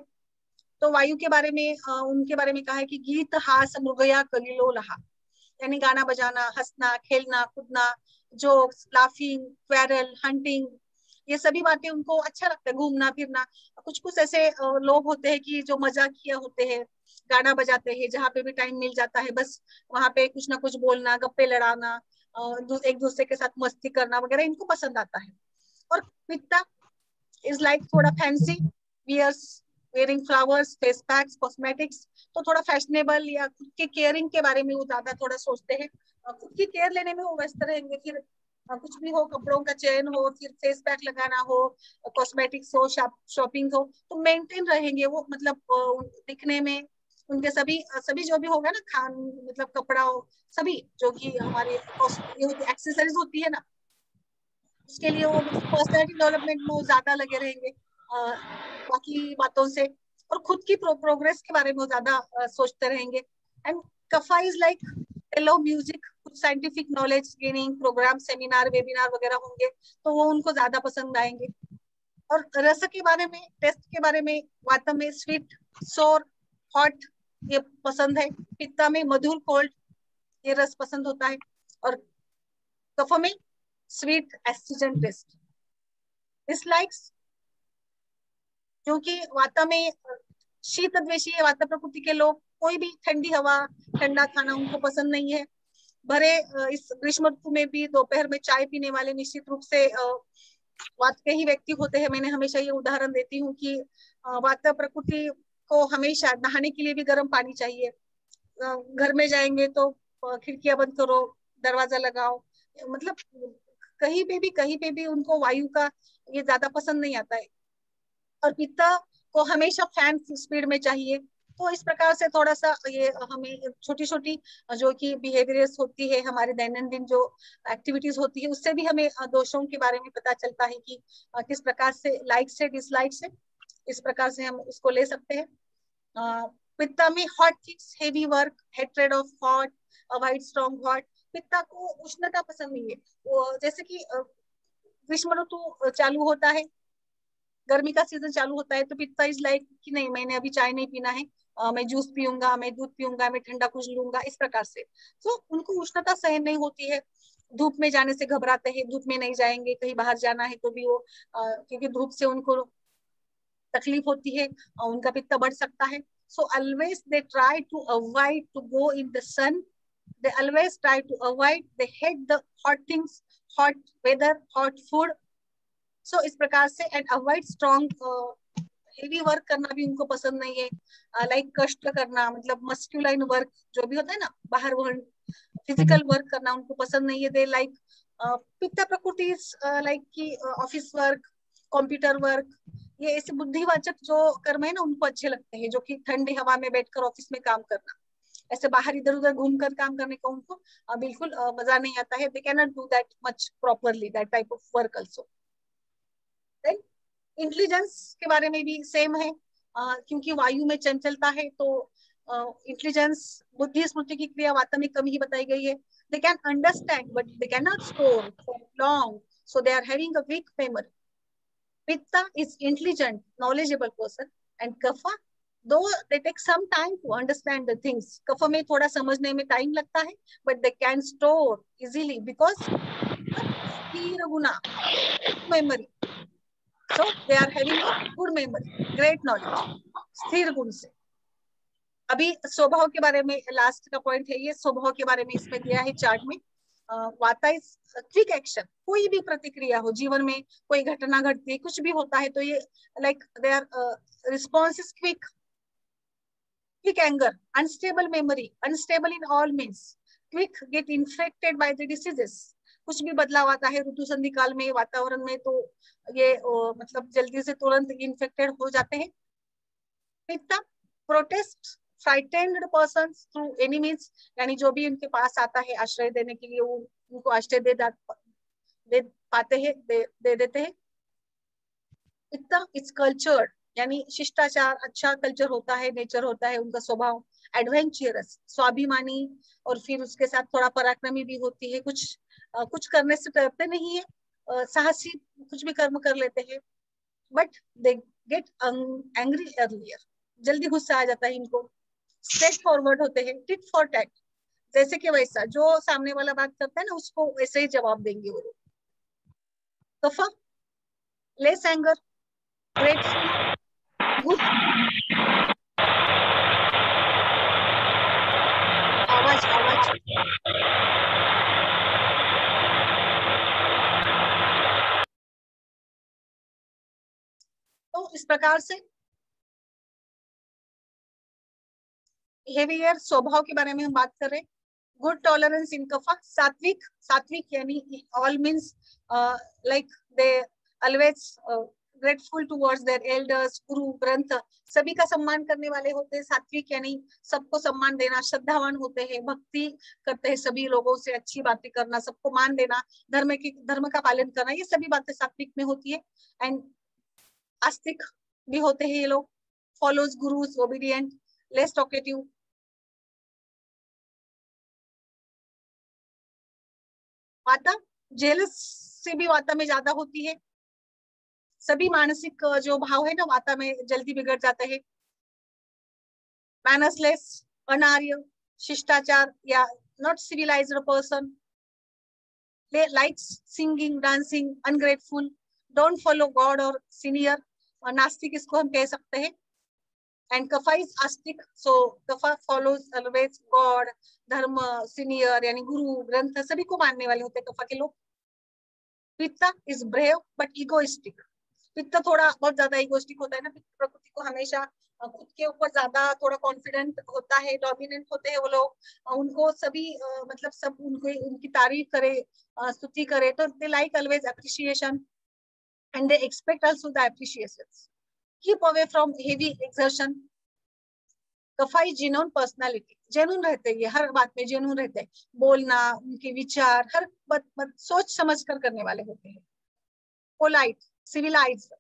तो वायु के बारे में उनके बारे में कहा है कि गीत हास मृगया कलिलो लहा, यानी गाना बजाना, हंसना, खेलना, कूदना, जोक्स, लाफिंग, क्वेरल, हंटिंग, ये सभी बातें उनको अच्छा लगता है, घूमना फिरना। कुछ कुछ ऐसे लोग होते हैं कि जो मजाकिया होते हैं, गाना बजाते हैं, जहाँ पे भी टाइम मिल जाता है बस वहां पे कुछ ना कुछ बोलना, गप्पे लड़ाना, एक दूसरे के साथ मस्ती करना वगैरह इनको पसंद आता है। और पित्ता इज लाइक थोड़ा fancy wears, wearing flowers, face packs, cosmetics, तो थोड़ा फैशनेबल या खुद के केयरिंग के बारे में वो ज्यादा थोड़ा सोचते हैं, खुद की केयर लेने में वो व्यस्त रहेंगे। फिर कुछ भी हो, कपड़ों का चयन हो, फिर फेस पैक लगाना हो, कॉस्मेटिक्स हो, शॉपिंग हो, तो मेंटेन रहेंगे वो, मतलब दिखने में उनके सभी सभी जो भी होगा ना, खान मतलब कपड़ा हो, सभी जो कि हमारे एक्सेसरीज होती है ना, उसके लिए वो मतलब पर्सनैलिटी डेवलपमेंट में वो ज्यादा लगे रहेंगे बाकी बातों से, और खुद की प्रोग्रेस के बारे में ज्यादा सोचते रहेंगे। And kapha is like hello music, कुछ scientific knowledge gaining programme, seminar, webinar वगैरह होंगे तो वो उनको ज्यादा पसंद आएंगे। और रस के बारे में, टेस्ट के बारे में, वात में स्वीट, सोर, हॉट ये पसंद है, पित्ता में मधुर, कोल्ड ये रस पसंद होता है, और कफ में स्वीट, एस्ट्रिजेंट टेस्ट। डिसलाइक्स, क्योंकि वाता में शीत द्वेषी है वाता प्रकृति के लोग, कोई भी ठंडी हवा, ठंडा खाना उनको पसंद नहीं है। भरे इस ग्रीष्म ऋतु में भी दोपहर में चाय पीने वाले निश्चित रूप से वात के ही व्यक्ति होते हैं। मैंने हमेशा ये उदाहरण देती हूँ कि वात प्रकृति को हमेशा नहाने के लिए भी गर्म पानी चाहिए, घर में जाएंगे तो खिड़कियां बंद करो, दरवाजा लगाओ, मतलब कहीं पे भी उनको वायु का ये ज्यादा पसंद नहीं आता है। और पित्ता को हमेशा फैन स्पीड में चाहिए। तो इस प्रकार से थोड़ा सा ये हमें छोटी छोटी जो कि बिहेवियर्स होती है, हमारे दैनंदिन जो एक्टिविटीज होती है, उससे भी हमें दोषों के बारे में पता चलता है कि किस प्रकार से लाइक से डिसलाइक से इस प्रकार से हम इसको ले सकते हैं। पित्ता में hot things, heavy work, hatred of hot, avoid strong hot. पित्ता को उष्णता पसंद नहीं है, वो जैसे कि ग्रीष्म ऋतु चालू होता है, गर्मी का सीजन चालू होता है, तो पित्ता इज लाइक कि नहीं मैंने अभी चाय नहीं पीना है, मैं जूस पीऊंगा, मैं दूध पीऊंगा, मैं ठंडा कुछ लूंगा, इस प्रकार से। तो उनको उष्णता सहन नहीं होती है, धूप में जाने से घबराते हैं, धूप में नहीं जाएंगे, कहीं बाहर जाना है तो भी वो क्योंकि धूप से उनको तकलीफ होती है, उनका पित्ता बढ़ सकता है। So always they try to avoid to go in the sun. They always try to avoid. They hate the hot things, hot weather, hot food. So इस प्रकार से and avoid strong heavy work करना भी उनको पसंद नहीं है, लाइक कष्ट करना, मतलब मस्क्यूलाइन वर्क जो भी होता है ना, बाहर वो फिजिकल वर्क करना उनको पसंद नहीं है। दे लाइक पित्त प्रकृति लाइक की ऑफिस वर्क, कंप्यूटर वर्क, ये ऐसे बुद्धिवाचक जो कर्म है ना उनको अच्छे लगते हैं, जो कि ठंडी हवा में बैठकर ऑफिस में काम करना, ऐसे बाहर इधर उधर घूमकर काम करने का उनको बिल्कुल मजा नहीं आता है। They can not do that much properly that type of work also. Then intelligence के बारे में भी सेम है, क्योंकि वायु में चंचलता है तो इंटेलिजेंस, बुद्धि स्मृति की क्रिया वाता में कम ही बताई गई है। They can understand but they can not store for long, so they are having a weak memory. Pitta is intelligent, knowledgeable person, and Kapha, though they take some time to understand the things. Kapha में थोड़ा समझने में टाइम लगता है, but they can store easily because स्थिर गुना, memory. So they are having a good memory, great knowledge. स्थिर गुण से। अभी स्वभाव के बारे में लास्ट का पॉइंट है ये, स्वभाव के बारे में इसमें दिया है चार्ट में। वाता इज क्विक एक्शन, कोई भी प्रतिक्रिया हो जीवन में, कोई घटना घटती है, कुछ भी होता है तो ये like they are response is quick, quick anger, unstable memory, unstable in all means, quick get infected by the diseases. कुछ भी बदलाव आता है ऋतु संधि काल में, वातावरण में, तो ये मतलब जल्दी से तुरंत इन्फेक्टेड हो जाते हैं। Pitta protest frightened person through any means, यानी जो भी उनके पास आता है आश्रय देने के लिए वो उनको आश्रय दे पाते हैं, दे देते हैं। इतना इट्स कल्चर, यानी शिष्टाचार, अच्छा कल्चर होता है, नेचर होता है उनका स्वभाव। एडवेंचरस, स्वाभिमानी, और फिर उसके साथ थोड़ा पराक्रमी भी होती है, कुछ करने से डरते नहीं है, साहसी कुछ भी कर्म कर लेते हैं। But they get angry earlier, जल्दी गुस्सा आ जाता है इनको। स्ट्रेट फॉरवर्ड होते हैं, टिट फॉर टैट, जैसे कि वैसा जो सामने वाला बात करता है ना उसको वैसे ही जवाब देंगे वो लोग। कफा लेस एंगर, ग्रेटफुल, आवाज आवाज तो इस प्रकार से बिहेवियर, स्वभाव के बारे में हम बात कर रहे हैं। गुड टॉलरेंस इन कफा, सात्विक, सात्विक यानी all means like they always grateful towards their elders, गुरु, ग्रंथ, सभी का सम्मान करने वाले होते हैं। सात्विक यानी सबको सम्मान देना, श्रद्धावान होते हैं, भक्ति करते हैं, सभी लोगों से अच्छी बातें करना, सबको मान देना, धर्म का पालन करना, ये सभी बातें सात्विक में होती है। एंड आस्तिक भी होते हैं ये लोग, follows gurus, obedient, less talkative. वाता जेलस से भी वाता में ज्यादा होती है, सभी मानसिक जो भाव है ना वाता में जल्दी बिगड़ जाते हैं। मैनर्सलेस, अनार्य, शिष्टाचार या not civilised person, likes singing, dancing, ungrateful, don't follow God और सीनियर, नास्तिक इसको हम कह सकते हैं। And kapha is Astik, so कफा follows always God, धर्म, सीनियर यानी गुरु, ग्रंथ, सभी को मानने वाले होते हैं कफा के लोग। पित्ता इज ब्रेव बट इगोइस्टिक, पित्त थोड़ा बहुत ज्यादा इगोइस्टिक होता है ना, पित्त प्रकृति को हमेशा खुद के ऊपर ज्यादा थोड़ा कॉन्फिडेंट होता है, डोमिनेंट होते हैं वो लोग, उनको सभी मतलब सब उनको उनकी तारीफ करे, स्तुति करे, तो they like always appreciation and they expect also the appreciation. Keep away from heavy exertion. कफाई जेन्युइन पर्सनालिटी, जेन्युइन रहते हैं, हर बात में जेन्युइन रहते हैं, बोलना, उनके विचार हर बात सोच समझ कर करने वाले होते हैं। Polite, civilized,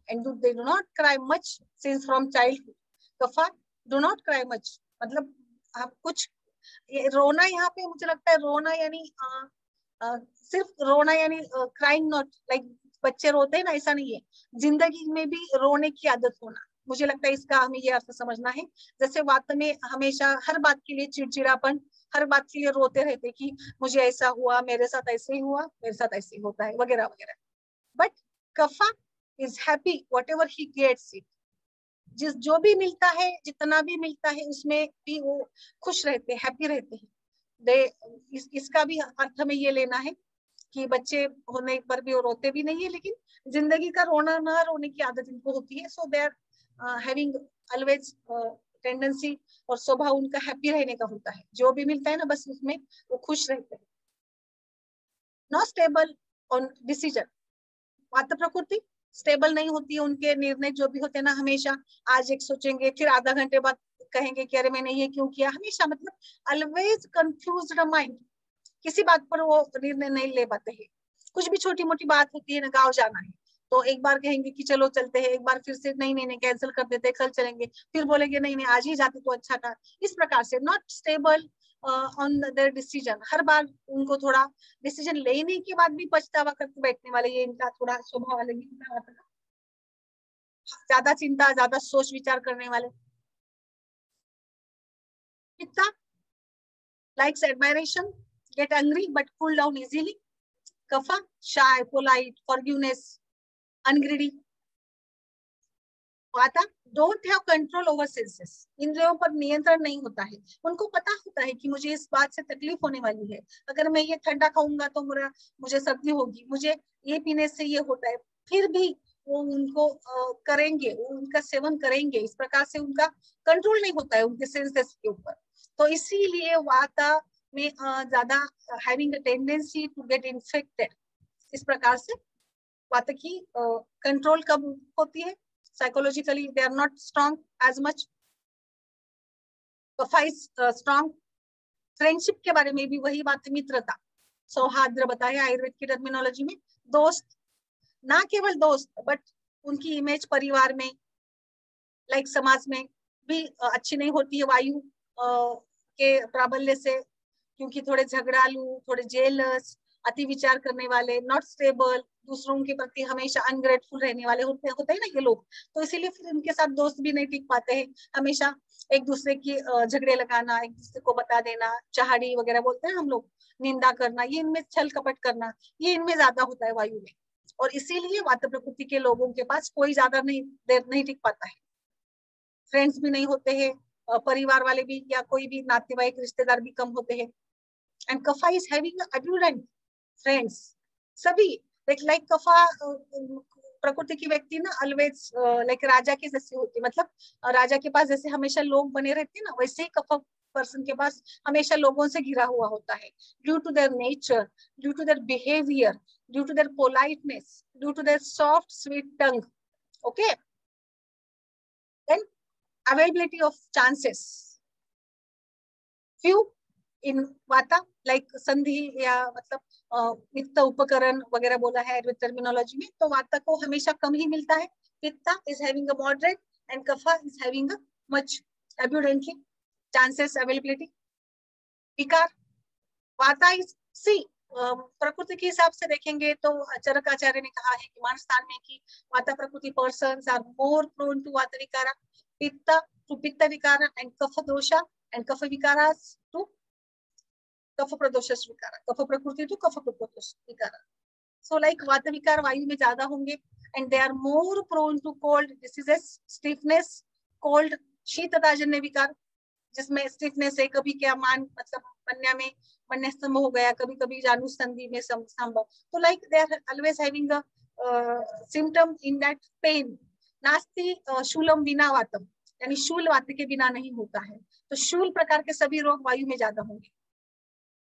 and they do not cry much since from childhood. Kapha do not cry much, मतलब आप कुछ रोना, यहाँ पे मुझे लगता है रोना यानी सिर्फ रोना यानी क्राइंग, नॉट लाइक बच्चे रोते हैं ना, ऐसा नहीं है, जिंदगी में भी रोने की आदत होना, मुझे लगता है इसका हमें ये अर्थ समझना है। जैसे वात में हमेशा हर बात के लिए चिड़चिड़ापन, हर बात के लिए रोते रहते कि मुझे ऐसा हुआ, मेरे साथ ऐसे ही हुआ, मेरे साथ ऐसे ही होता है, वगैरह वगैरह। But kapha is happy whatever he gets it, जो भी मिलता है, जितना भी मिलता है उसमें भी वो खुश रहते हैं, हैप्पी रहते हैं। इसका भी अर्थ में ये लेना है कि बच्चे होने पर भी वो रोते भी नहीं है, लेकिन जिंदगी का रोना ना रोने की आदत इनको होती है, so they are having always tendency और स्वभाव उनका हैप्पी रहने का होता है, जो भी मिलता है ना बस उसमें वो खुश रहते हैं। नॉट स्टेबल ऑन डिसीजन, वात प्रकृति स्टेबल नहीं होती है, उनके निर्णय जो भी होते हैं ना हमेशा आज एक सोचेंगे फिर आधा घंटे बाद कहेंगे कि अरे मैंने ये क्यों किया, हमेशा मतलब ऑलवेज कंफ्यूज्ड माइंड, किसी बात पर वो निर्णय नहीं ले पाते हैं। कुछ भी छोटी मोटी बात होती है ना, गाँव जाना है तो एक बार कहेंगे कि चलो चलते हैं, एक बार फिर से नहीं नहीं नहीं कैंसिल कर देते, कल चलेंगे, फिर बोलेंगे नहीं नहीं आज ही जाते तो अच्छा था। इस प्रकार से not stable on their decision, हर बार उनको थोड़ा डिसीजन लेने के बाद भी पछतावा करके बैठने वाले, ये इनका थोड़ा स्वभाव अलग ही होता है। ज्यादा चिंता, ज्यादा सोच विचार करने वाले। पित्ता likes admiration, get angry but cool down easily. Kapha, shy, polite, forgiveness, ungreedy. Vata, don't have control over senses. इंद्रियों पर नियंत्रण नहीं होता है, उनको पता होता है कि मुझे इस बात से तकलीफ होने वाली है, अगर मैं ये ठंडा खाऊंगा तो मुझे सर्दी होगी, मुझे ये पीने से ये होता है, फिर भी वो उनको करेंगे, वो उनका सेवन करेंगे। इस प्रकार से उनका कंट्रोल नहीं होता है उनके सेंसेस के ऊपर। तो इसीलिए वाता में ज्यादा having a tendency to get infected. इस प्रकार से वाता की कंट्रोल कब होती है, psychologically they are not strong as much. Kapha is strong. Friendship के बारे में भी वही बात, मित्रता, सौहार्द बताया आयुर्वेद की टर्मिनोलॉजी में। दोस्त, ना केवल दोस्त बट उनकी इमेज परिवार में लाइक समाज में भी अच्छी नहीं होती है वायु के प्राबल्य से, क्योंकि थोड़े झगड़ालू, थोड़े जेलस, अति विचार करने वाले, नॉट स्टेबल, दूसरों के प्रति हमेशा अनग्रेटफुल रहने वाले होते हैं ना ये लोग। तो इसीलिए फिर उनके साथ दोस्त भी नहीं टिक पाते हैं, हमेशा एक दूसरे की झगड़े लगाना, एक दूसरे को बता देना, चाहड़ी वगैरह बोलते हैं हम लोग, निंदा करना, ये इनमें छल कपट करना, ये इनमें ज्यादा होता है वायु में। और इसीलिए वात प्रकृति के लोगों के पास कोई ज्यादा देर नहीं टिक पाता है, फ्रेंड्स भी नहीं होते हैं, परिवार वाले भी या कोई भी नातेवाईक रिश्तेदार भी कम होते हैं। And kapha is having अब्यूडेंट friends, सभी लाइक कफा प्रकृति की व्यक्ति ना ऑलवेज लाइक राजा के जैसे होती है, मतलब राजा के पास जैसे हमेशा लोग बने रहते हैं ना, वैसे ही कफा पर्सन के पास हमेशा लोगों से घिरा हुआ होता है, due to their nature, due to their behaviour, due to their politeness, due to their soft sweet tongue. Okay, then availability of chances, few in vata like संधि या मतलब वित्त उपकरण वगैरह बोला है आयुर्वेद टर्मिनोलॉजी में, तो वाता को हमेशा कम ही मिलता है। पित्ता is having a moderate and kapha is having a much abundantly chances availability. विकार, वाता is see प्रकृति के हिसाब से देखेंगे तो चरक आचार्य ने कहा है कि स्थान में कि वाता प्रकृति persons are more prone to vata vikara, pitta to pitta vikara and kapha dosha and kapha vikaras to kapha pradosha vikara, kapha prakriti to kapha pradosha vikara. So like vata vikar vayu में ज्यादा होंगे and they are more prone to cold diseases, stiffness, cold, शीतताजन्य विकार जिसमें स्टिफनेस है, कभी क्या मान मतलब पन्या में मन्य स्तंभ हो गया, कभी कभी जानू संधि में संभव। तो like they are always having a symptom in that pain. नास्ति शूलम विना वातम, यानी शूल वात के बिना नहीं होता है, तो शूल प्रकार के सभी रोग वायु में ज्यादा होंगे।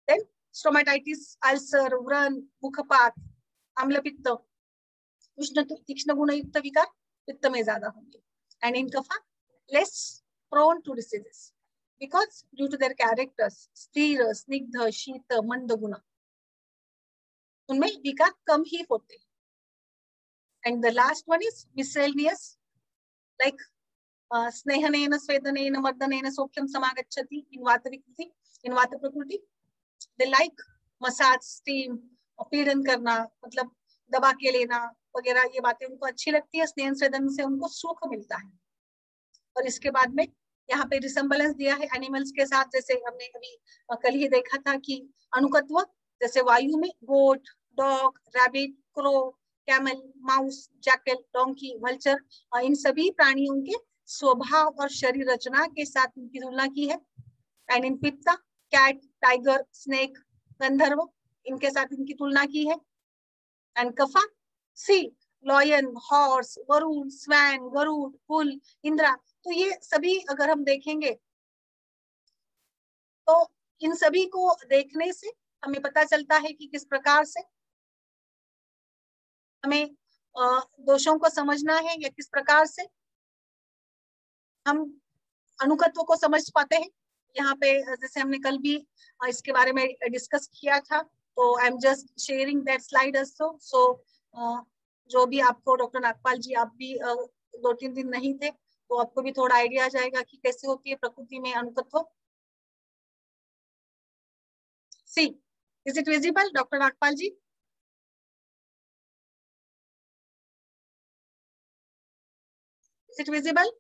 देन स्टोमेटाइटिस, अल्सर, व्रण, मुखपात, अम्ल पित्त, उष्ण तीक्ष्ण गुण युक्त विकार पित्त में ज्यादा होंगे। And in kapha less prone to diseases because due to their characters, स्थिर, स्निग्ध, शीत, मंद गुण, उनमें विकार कम ही होते हैं। And the last one is miscellaneous, like स्नेहनेन, स्वेदनेन, मर्दनेन सौख्यम समागच्छति in वात विकृति, in वात प्रकृति। They like मसाज, स्टीम, पीड़न करना, मतलब दबा के लेना वगैरह, ये बातें उनको अच्छी लगती है। स्नेह स्वेदन से उनको सुख मिलता है। और इसके बाद में यहाँ पे रिसेम्बलेंस दिया है एनिमल्स के साथ, जैसे हमने अभी कल ही देखा था कि अनुकत्व, जैसे वायु में goat, dog, rabbit, crow, camel, mouse, jackal, donkey, vulture, इन सभी प्राणियों के स्वभाव और शरीर रचना के साथ उनकी तुलना की है। And in pitta cat, tiger, snake, gandharva, इनके साथ इनकी तुलना की है। And kapha see lion, horse, Varun, swan, Garuda, bull, Indra, तो ये सभी अगर हम देखेंगे तो इन सभी को देखने से हमें पता चलता है कि किस प्रकार से हमें दोषों को समझना है या किस प्रकार से हम अनुकत्व को समझ पाते हैं। यहाँ पे जैसे हमने कल भी इसके बारे में डिस्कस किया था, तो I am just sharing that slide also. So जो भी आपको डॉक्टर नागपाल जी, आप भी 2-3 दिन नहीं थे, तो आपको भी थोड़ा आइडिया आ जाएगा कि कैसे होती है प्रकृति में अनुकत्व। See, is it visible doctor Nagpal ji? Is it visible?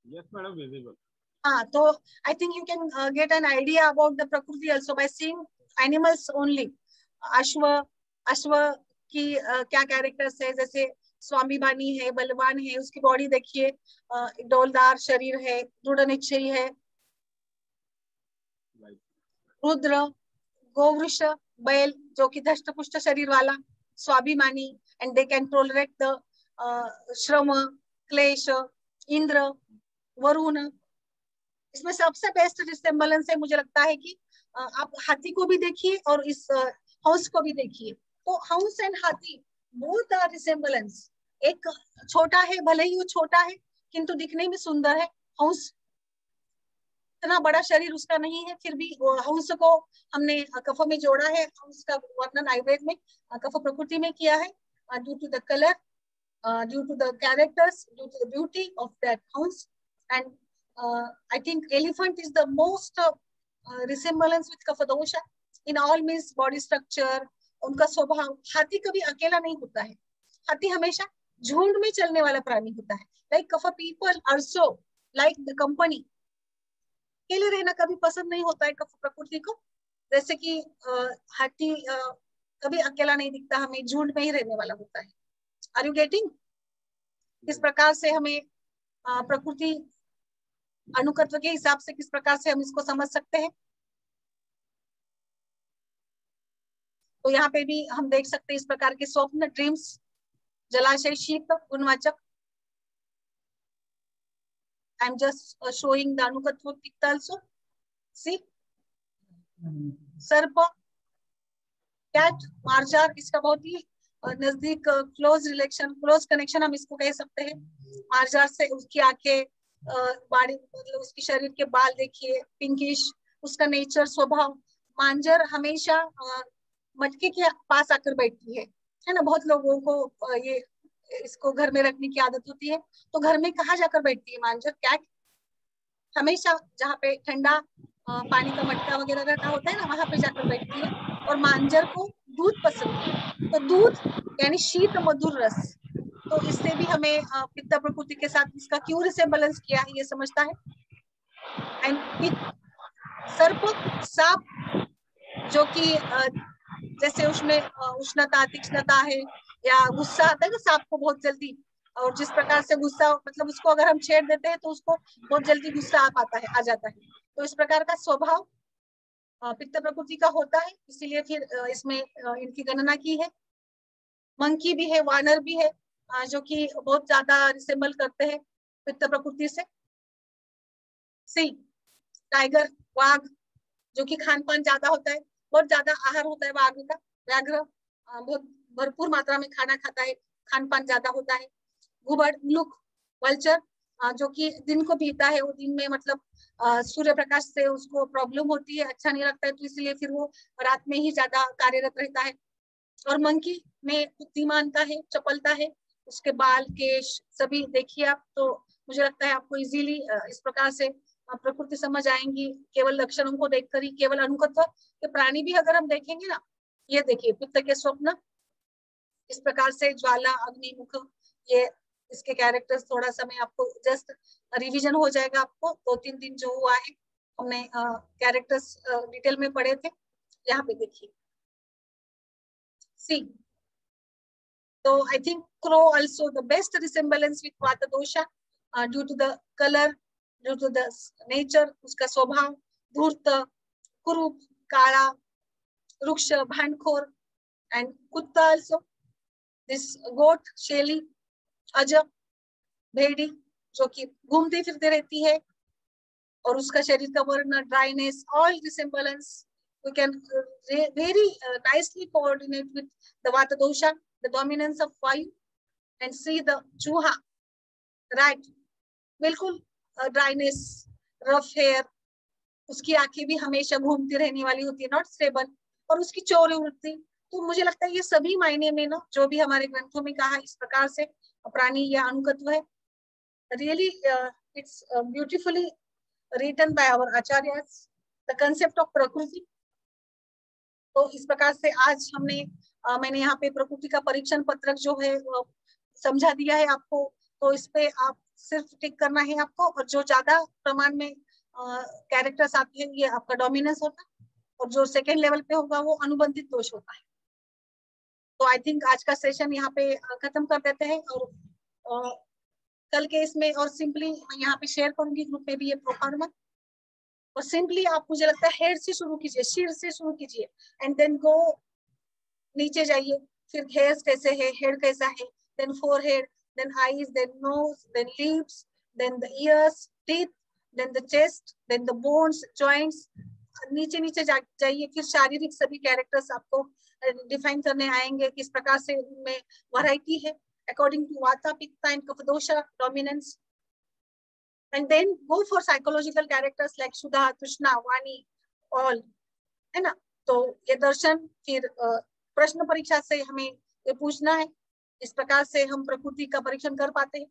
Yes, madam, visible. तो I think you can get an idea about the प्रकृति also by seeing animals only. अश्व की क्या कैरेक्टर्स है, जैसे स्वाभिमानी है, बलवान है, उसकी बॉडी देखिए, डोलदार शरीर है, दृढ़ निश्चयी है। रुद्र, गोवृष, बैल जो कि धष्ट पुष्ट शरीर वाला, स्वाभिमानी, and they can tolerate the श्रम, क्लेश। इंद्र, वरुण, इसमें सबसे बेस्ट रिसेम्बलेंस है मुझे लगता है कि आप हाथी को भी देखिए और इस हंस को भी देखिए, तो हंस एंड हाथी बोथ आर रिसेम्बलेंस। एक छोटा है, भले ही वो छोटा है किंतु दिखने में सुंदर है। हंस इतना बड़ा शरीर उसका नहीं है, फिर भी हंस को हमने कफ में जोड़ा है। हंस का वर्णन आयुर्वेद में कफ प्रकृति में किया है, due to the colour, due to the characters, due to the beauty of that hans. And I think elephant is the most resemblance with kapha dosha in all means body structure, उनका स्वभाव। हाथी कभी अकेला नहीं होता है, हाथी हमेशा झुंड में चलने वाला प्राणी होता है। Like kapha people also like the company, अकेले रहना कभी पसंद नहीं होता है कफ प्रकृति को। जैसे कि हाथी कभी अकेला नहीं दिखता, हमें झुंड में ही रहने वाला होता है। Are you getting? किस प्रकार से हमें प्रकृति अनुकत्व के हिसाब से किस प्रकार से हम इसको समझ सकते हैं। तो यहाँ पे भी हम देख सकते हैं इस प्रकार के स्वप्न, ड्रीम्स, जलाशय, शीत, गुणवाचक। I am just showing the अनुकत्व पिक्ट आल्सो। सी, सर्प, कैट, मार्जार, इसका बहुत ही नजदीक क्लोज रिलेशन, क्लोज कनेक्शन हम इसको कह सकते हैं। मार्जार से उसकी आंखें, बॉडी मतलब उसके शरीर के बाल देखिए पिंकिश, उसका नेचर, स्वभाव। मांजर हमेशा मटके के पास आकर बैठती है ना। बहुत लोगों को ये इसको घर में रखने की आदत होती है, तो घर में कहाँ जाकर बैठती है मांजर? कैट हमेशा जहाँ पे ठंडा पानी का मटका वगैरह रखा होता है ना, वहां पे जाकर बैठती है। और मांजर को दूध पसंद है, तो दूध यानी शीत मधुर रस, तो इससे भी हमें पित्त प्रकृति के साथ इसका क्यों रिसेम्बलेंस किया है ये समझता है। एंड सर्प, सांप, जो कि जैसे उसमें उष्णता, तीक्ष्णता है या गुस्सा आता है ना सांप को बहुत जल्दी, और जिस प्रकार से गुस्सा मतलब उसको अगर हम छेड़ देते हैं तो उसको बहुत जल्दी गुस्सा आ जाता है। तो इस प्रकार का स्वभाव पित्त प्रकृति का होता है, इसीलिए फिर इसमें इनकी गणना की है। मंकी भी है, वानर भी है, जो कि बहुत ज्यादा रिसेम्बल करते हैं पित्त प्रकृति से। सी, टाइगर, वाघ, जो कि खान पान ज्यादा होता है, बहुत ज्यादा आहार होता है वाघ का। व्याघ्र बहुत भरपूर मात्रा में खाना खाता है, खान पान ज्यादा होता है। घुबड़, उल्लूक, वल्चर, जो कि दिन को पीता है, वो दिन में मतलब सूर्य प्रकाश से उसको प्रॉब्लम होती है, अच्छा नहीं लगता है, तो इसलिए फिर वो रात में ही ज्यादा कार्यरत रहता है। और मंकी में बुद्धिमानता है, चपलता है, उसके बाल, केश सभी देखिए आप, तो मुझे लगता है आपको इजीली इस प्रकार से प्रकृति समझ आएंगी केवल लक्षणों को देखकर ही। केवल अनुकत्व के प्राणी भी अगर हम देखेंगे ना, ये देखिए पित्त के स्वप्न इस प्रकार से, ज्वाला, अग्नि, मुख, ये इसके कैरेक्टर्स। थोड़ा सा मैं आपको जस्ट रिवीजन हो जाएगा, आपको 2-3 दिन जो हुआ है हमने कैरेक्टर्स डिटेल में पढ़े थे। यहाँ पे देखिए सी, so I think crow also the best resemblance with vata dosha due to the color, due to the nature, उसका स्वभाव। धूर्त, कुरूप, काला, वृक्ष, भांडखोर, एंड कुत्ता आल्सो, दिस गोट, शेली, अजब, भेड़ी जो कि घूमती फिरते रहती है, और उसका शरीर का वर्ण, dryness, all resemblance we can very nicely coordinate with the vata dosha, the dominance of vayu, and see the chuha, right, बिल्कुल ड्राइनेस, रफ हेयर, उसकी आंखें भी हमेशा घूमती रहने वाली होती है, नॉट स्टेबल, और उसकी चोरी वृत्ति। तो मुझे लगता है ये सभी मायने में ना जो भी हमारे ग्रंथों में कहा इस प्रकार से प्राणी या अनुकत्व है, really it's beautifully written by our acharyas, the concept of prakriti. तो इस प्रकार से आज हमने मैंने यहाँ पे प्रकृति का परीक्षण पत्रक जो है समझा दिया है आपको। तो इस पे आप सिर्फ टिक करना है आपको, और जो ज्यादा प्रमाण में कैरेक्टर्स आते हैं ये आपका डोमिनेंस होता है, और जो सेकेंड लेवल पे होगा वो अनुबंधित दोष होता है। तो आई थिंक आज का सेशन यहाँ पे खत्म कर देते हैं, और कल के इसमें और सिंपली मैं यहाँ पे शेयर करूंगी ग्रुप में भी ये प्रोफार्मा, और सिंपली आप मुझे लगता है हेड से शुरू कीजिए, शीर से शुरू कीजिए, एंड देन गो नीचे जाइए, फिर हेयर्स कैसे है, हेड कैसा है, then forehead, then eyes, then nose, then lips, then the ears, teeth, then the chest, then the bones, joints, नीचे नीचे जाइए, फिर शारीरिक सभी कैरेक्टर्स आपको डिफाइन करने आएंगे, किस प्रकार से उनमें वैरायटी है अकॉर्डिंग टू वाता, पित्ता and kapha dosha dominance. And then go for psychological characters like Sudha, Krishna, Vani, all, है ना। तो ये दर्शन, फिर प्रश्न परीक्षा से हमें ये पूछना है, इस प्रकार से हम प्रकृति का परीक्षण कर पाते हैं।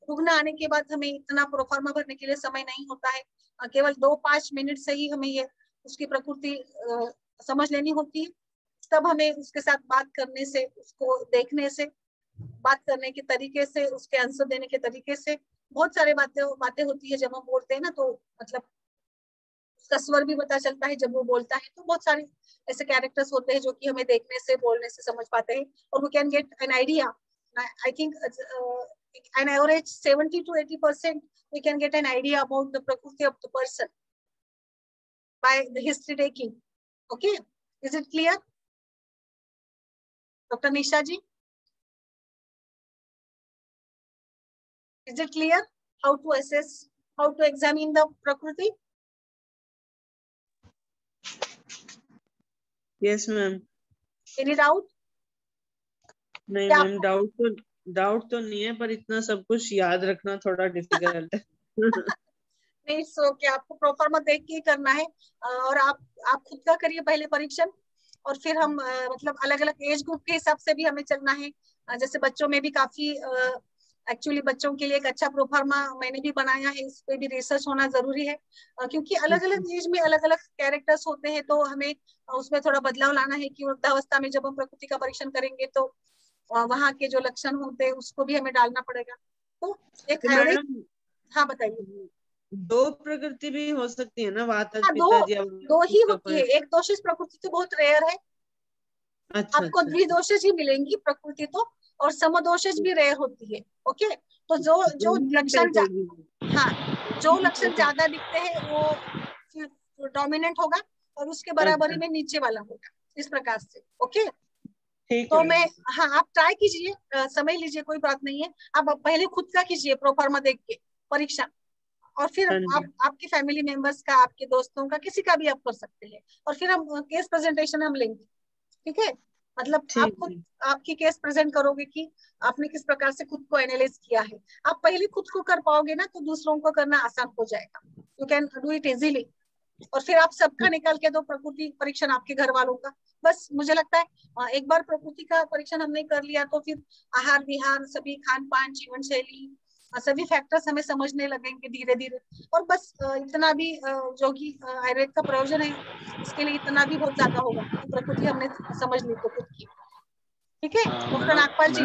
रुग्ण आने के बाद हमें इतना प्रोफार्मा भरने के लिए समय नहीं होता है, केवल 2-5 मिनट से ही हमें ये उसकी प्रकृति समझ लेनी होती है। तब हमें उसके साथ बात करने से, उसको देखने से, बात करने के तरीके से, उसके आंसर देने के तरीके से बहुत सारे बातें होती है। जब हम बोलते हैं ना तो मतलब उसका स्वर भी पता चलता है जब वो बोलता है। तो बहुत सारे ऐसे कैरेक्टर्स होते हैं जो कि हमें देखने से, बोलने से समझ पाते हैं, और we can get an idea. I think an average 70 to 80% we can get an idea about the prakriti of the person by the history taking. Okay, is it clear, Dr. Nisha ji? Is it clear how to assess, how to examine the prakriti? Yes ma'am. Any doubt? नहीं मैम, डाउट तो नहीं है, पर इतना सब कुछ याद रखना थोड़ा डिफिकल्ट है। नहीं, सो क्या आपको प्रोफार्मा देख के ही करना है, और आप खुद का करिए पहले परीक्षण, और फिर हम मतलब अलग अलग एज ग्रुप के हिसाब से भी हमें चलना है। जैसे बच्चों में भी काफी एक्चुअली बच्चों के लिए एक अच्छा प्रोफार्मा मैंने भी बनाया है, इस पे भी रिसर्च होना जरूरी है, क्योंकि अलग अलग एज में अलग अलग कैरेक्टर्स होते हैं। तो हमें उसमें थोड़ा बदलाव लाना है कि वृद्धावस्था में जब हम प्रकृति का परीक्षण करेंगे तो वहाँ के जो लक्षण होते हैं उसको भी हमें डालना पड़ेगा। तो एक एवरेज, हाँ बताइए। 2 प्रकृति भी हो सकती है ना, वाता, हाँ, पित्ता, दो ही होती है। एक दोषित प्रकृति तो बहुत रेयर है। अच्छा, आपको द्विदोषज ही मिलेंगी प्रकृति तो, और समदोषज भी रेयर होती है। ओके, तो जो लक्षण जो लक्षण ज्यादा दिखते हैं वो डोमिनेंट होगा, और उसके बराबरी में नीचे वाला होगा, इस प्रकार से। ओके, तो मैं, हाँ आप ट्राई कीजिए, समय लीजिए, कोई बात नहीं है। आप पहले खुद का कीजिए प्रोफार्मा देख के परीक्षा, और फिर आपके फैमिली मेंबर्स का, आपके दोस्तों का, किसी का भी आप कर सकते हैं, और फिर हम केस प्रेजेंटेशन हम लेंगे। ठीक है, मतलब आप खुद आपकी केस प्रेजेंट करोगे कि आपने किस प्रकार से खुद को एनालाइज किया है। आप पहले खुद को कर पाओगे ना तो दूसरों को करना आसान हो जाएगा, you can do it easily. और फिर आप सबका निकाल के दो प्रकृति परीक्षण आपके घर वालों का। बस मुझे लगता है एक बार प्रकृति का परीक्षण हमने कर लिया तो फिर आहार विहार, सभी खान पान, जीवन शैली, सभी फैक्टर्स हमें समझने लगेंगे धीरे धीरे। और बस इतना भी जो कि आयुर्वेद का प्रयोजन है, इसके लिए इतना भी बहुत ज्यादा होगा कि प्रकृति हमने समझ ली तो खुद की। ठीक है डॉक्टर नागपाल जी?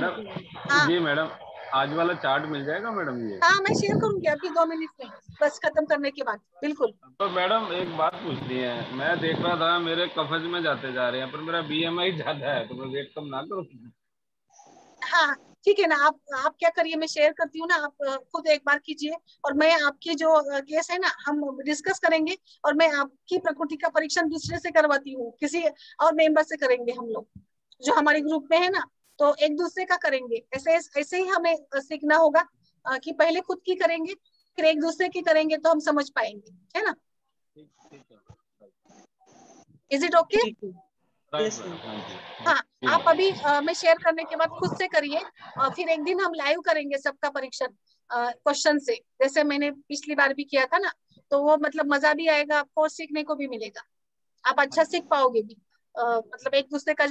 हाँ जी मैडम, आज वाला चार्ट मिल जाएगा मैडम? ये हाँ, मैं शेयर करूंगी अभी 2 मिनट में, बस खत्म करने के बाद। बिल्कुल। तो मैडम एक बात पूछनी है, मैं देख रहा था मेरे कफज में जाते जा रहे हैं, पर मेरा BMI ज्यादा है, तो मैं वेट कम ना करूँ? हाँ ठीक है ना, आप क्या करिए, मैं शेयर करती हूँ ना, आप खुद एक बार कीजिए, और मैं आपकी जो केस है ना हम डिस्कस करेंगे, और मैं आपकी प्रकृति का परीक्षण दूसरे से करवाती हूँ, किसी और मेंबर से करेंगे हम लोग। जो हमारे ग्रुप में है ना, तो एक दूसरे का करेंगे। ऐसे ऐसे ही हमें सीखना होगा कि पहले खुद की करेंगे, फिर एक दूसरे की करेंगे, तो हम समझ पाएंगे, है ना। Is it okay? हाँ, आप अभी मैं शेयर करने के बाद खुद से करिए, फिर एक दिन हम लाइव करेंगे सबका परीक्षण क्वेश्चन से, जैसे मैंने पिछली बार भी किया था ना। तो वो मतलब मजा भी आएगा आपको, सीखने को भी मिलेगा, आप अच्छा सीख पाओगे भी। मतलब एक दूसरे का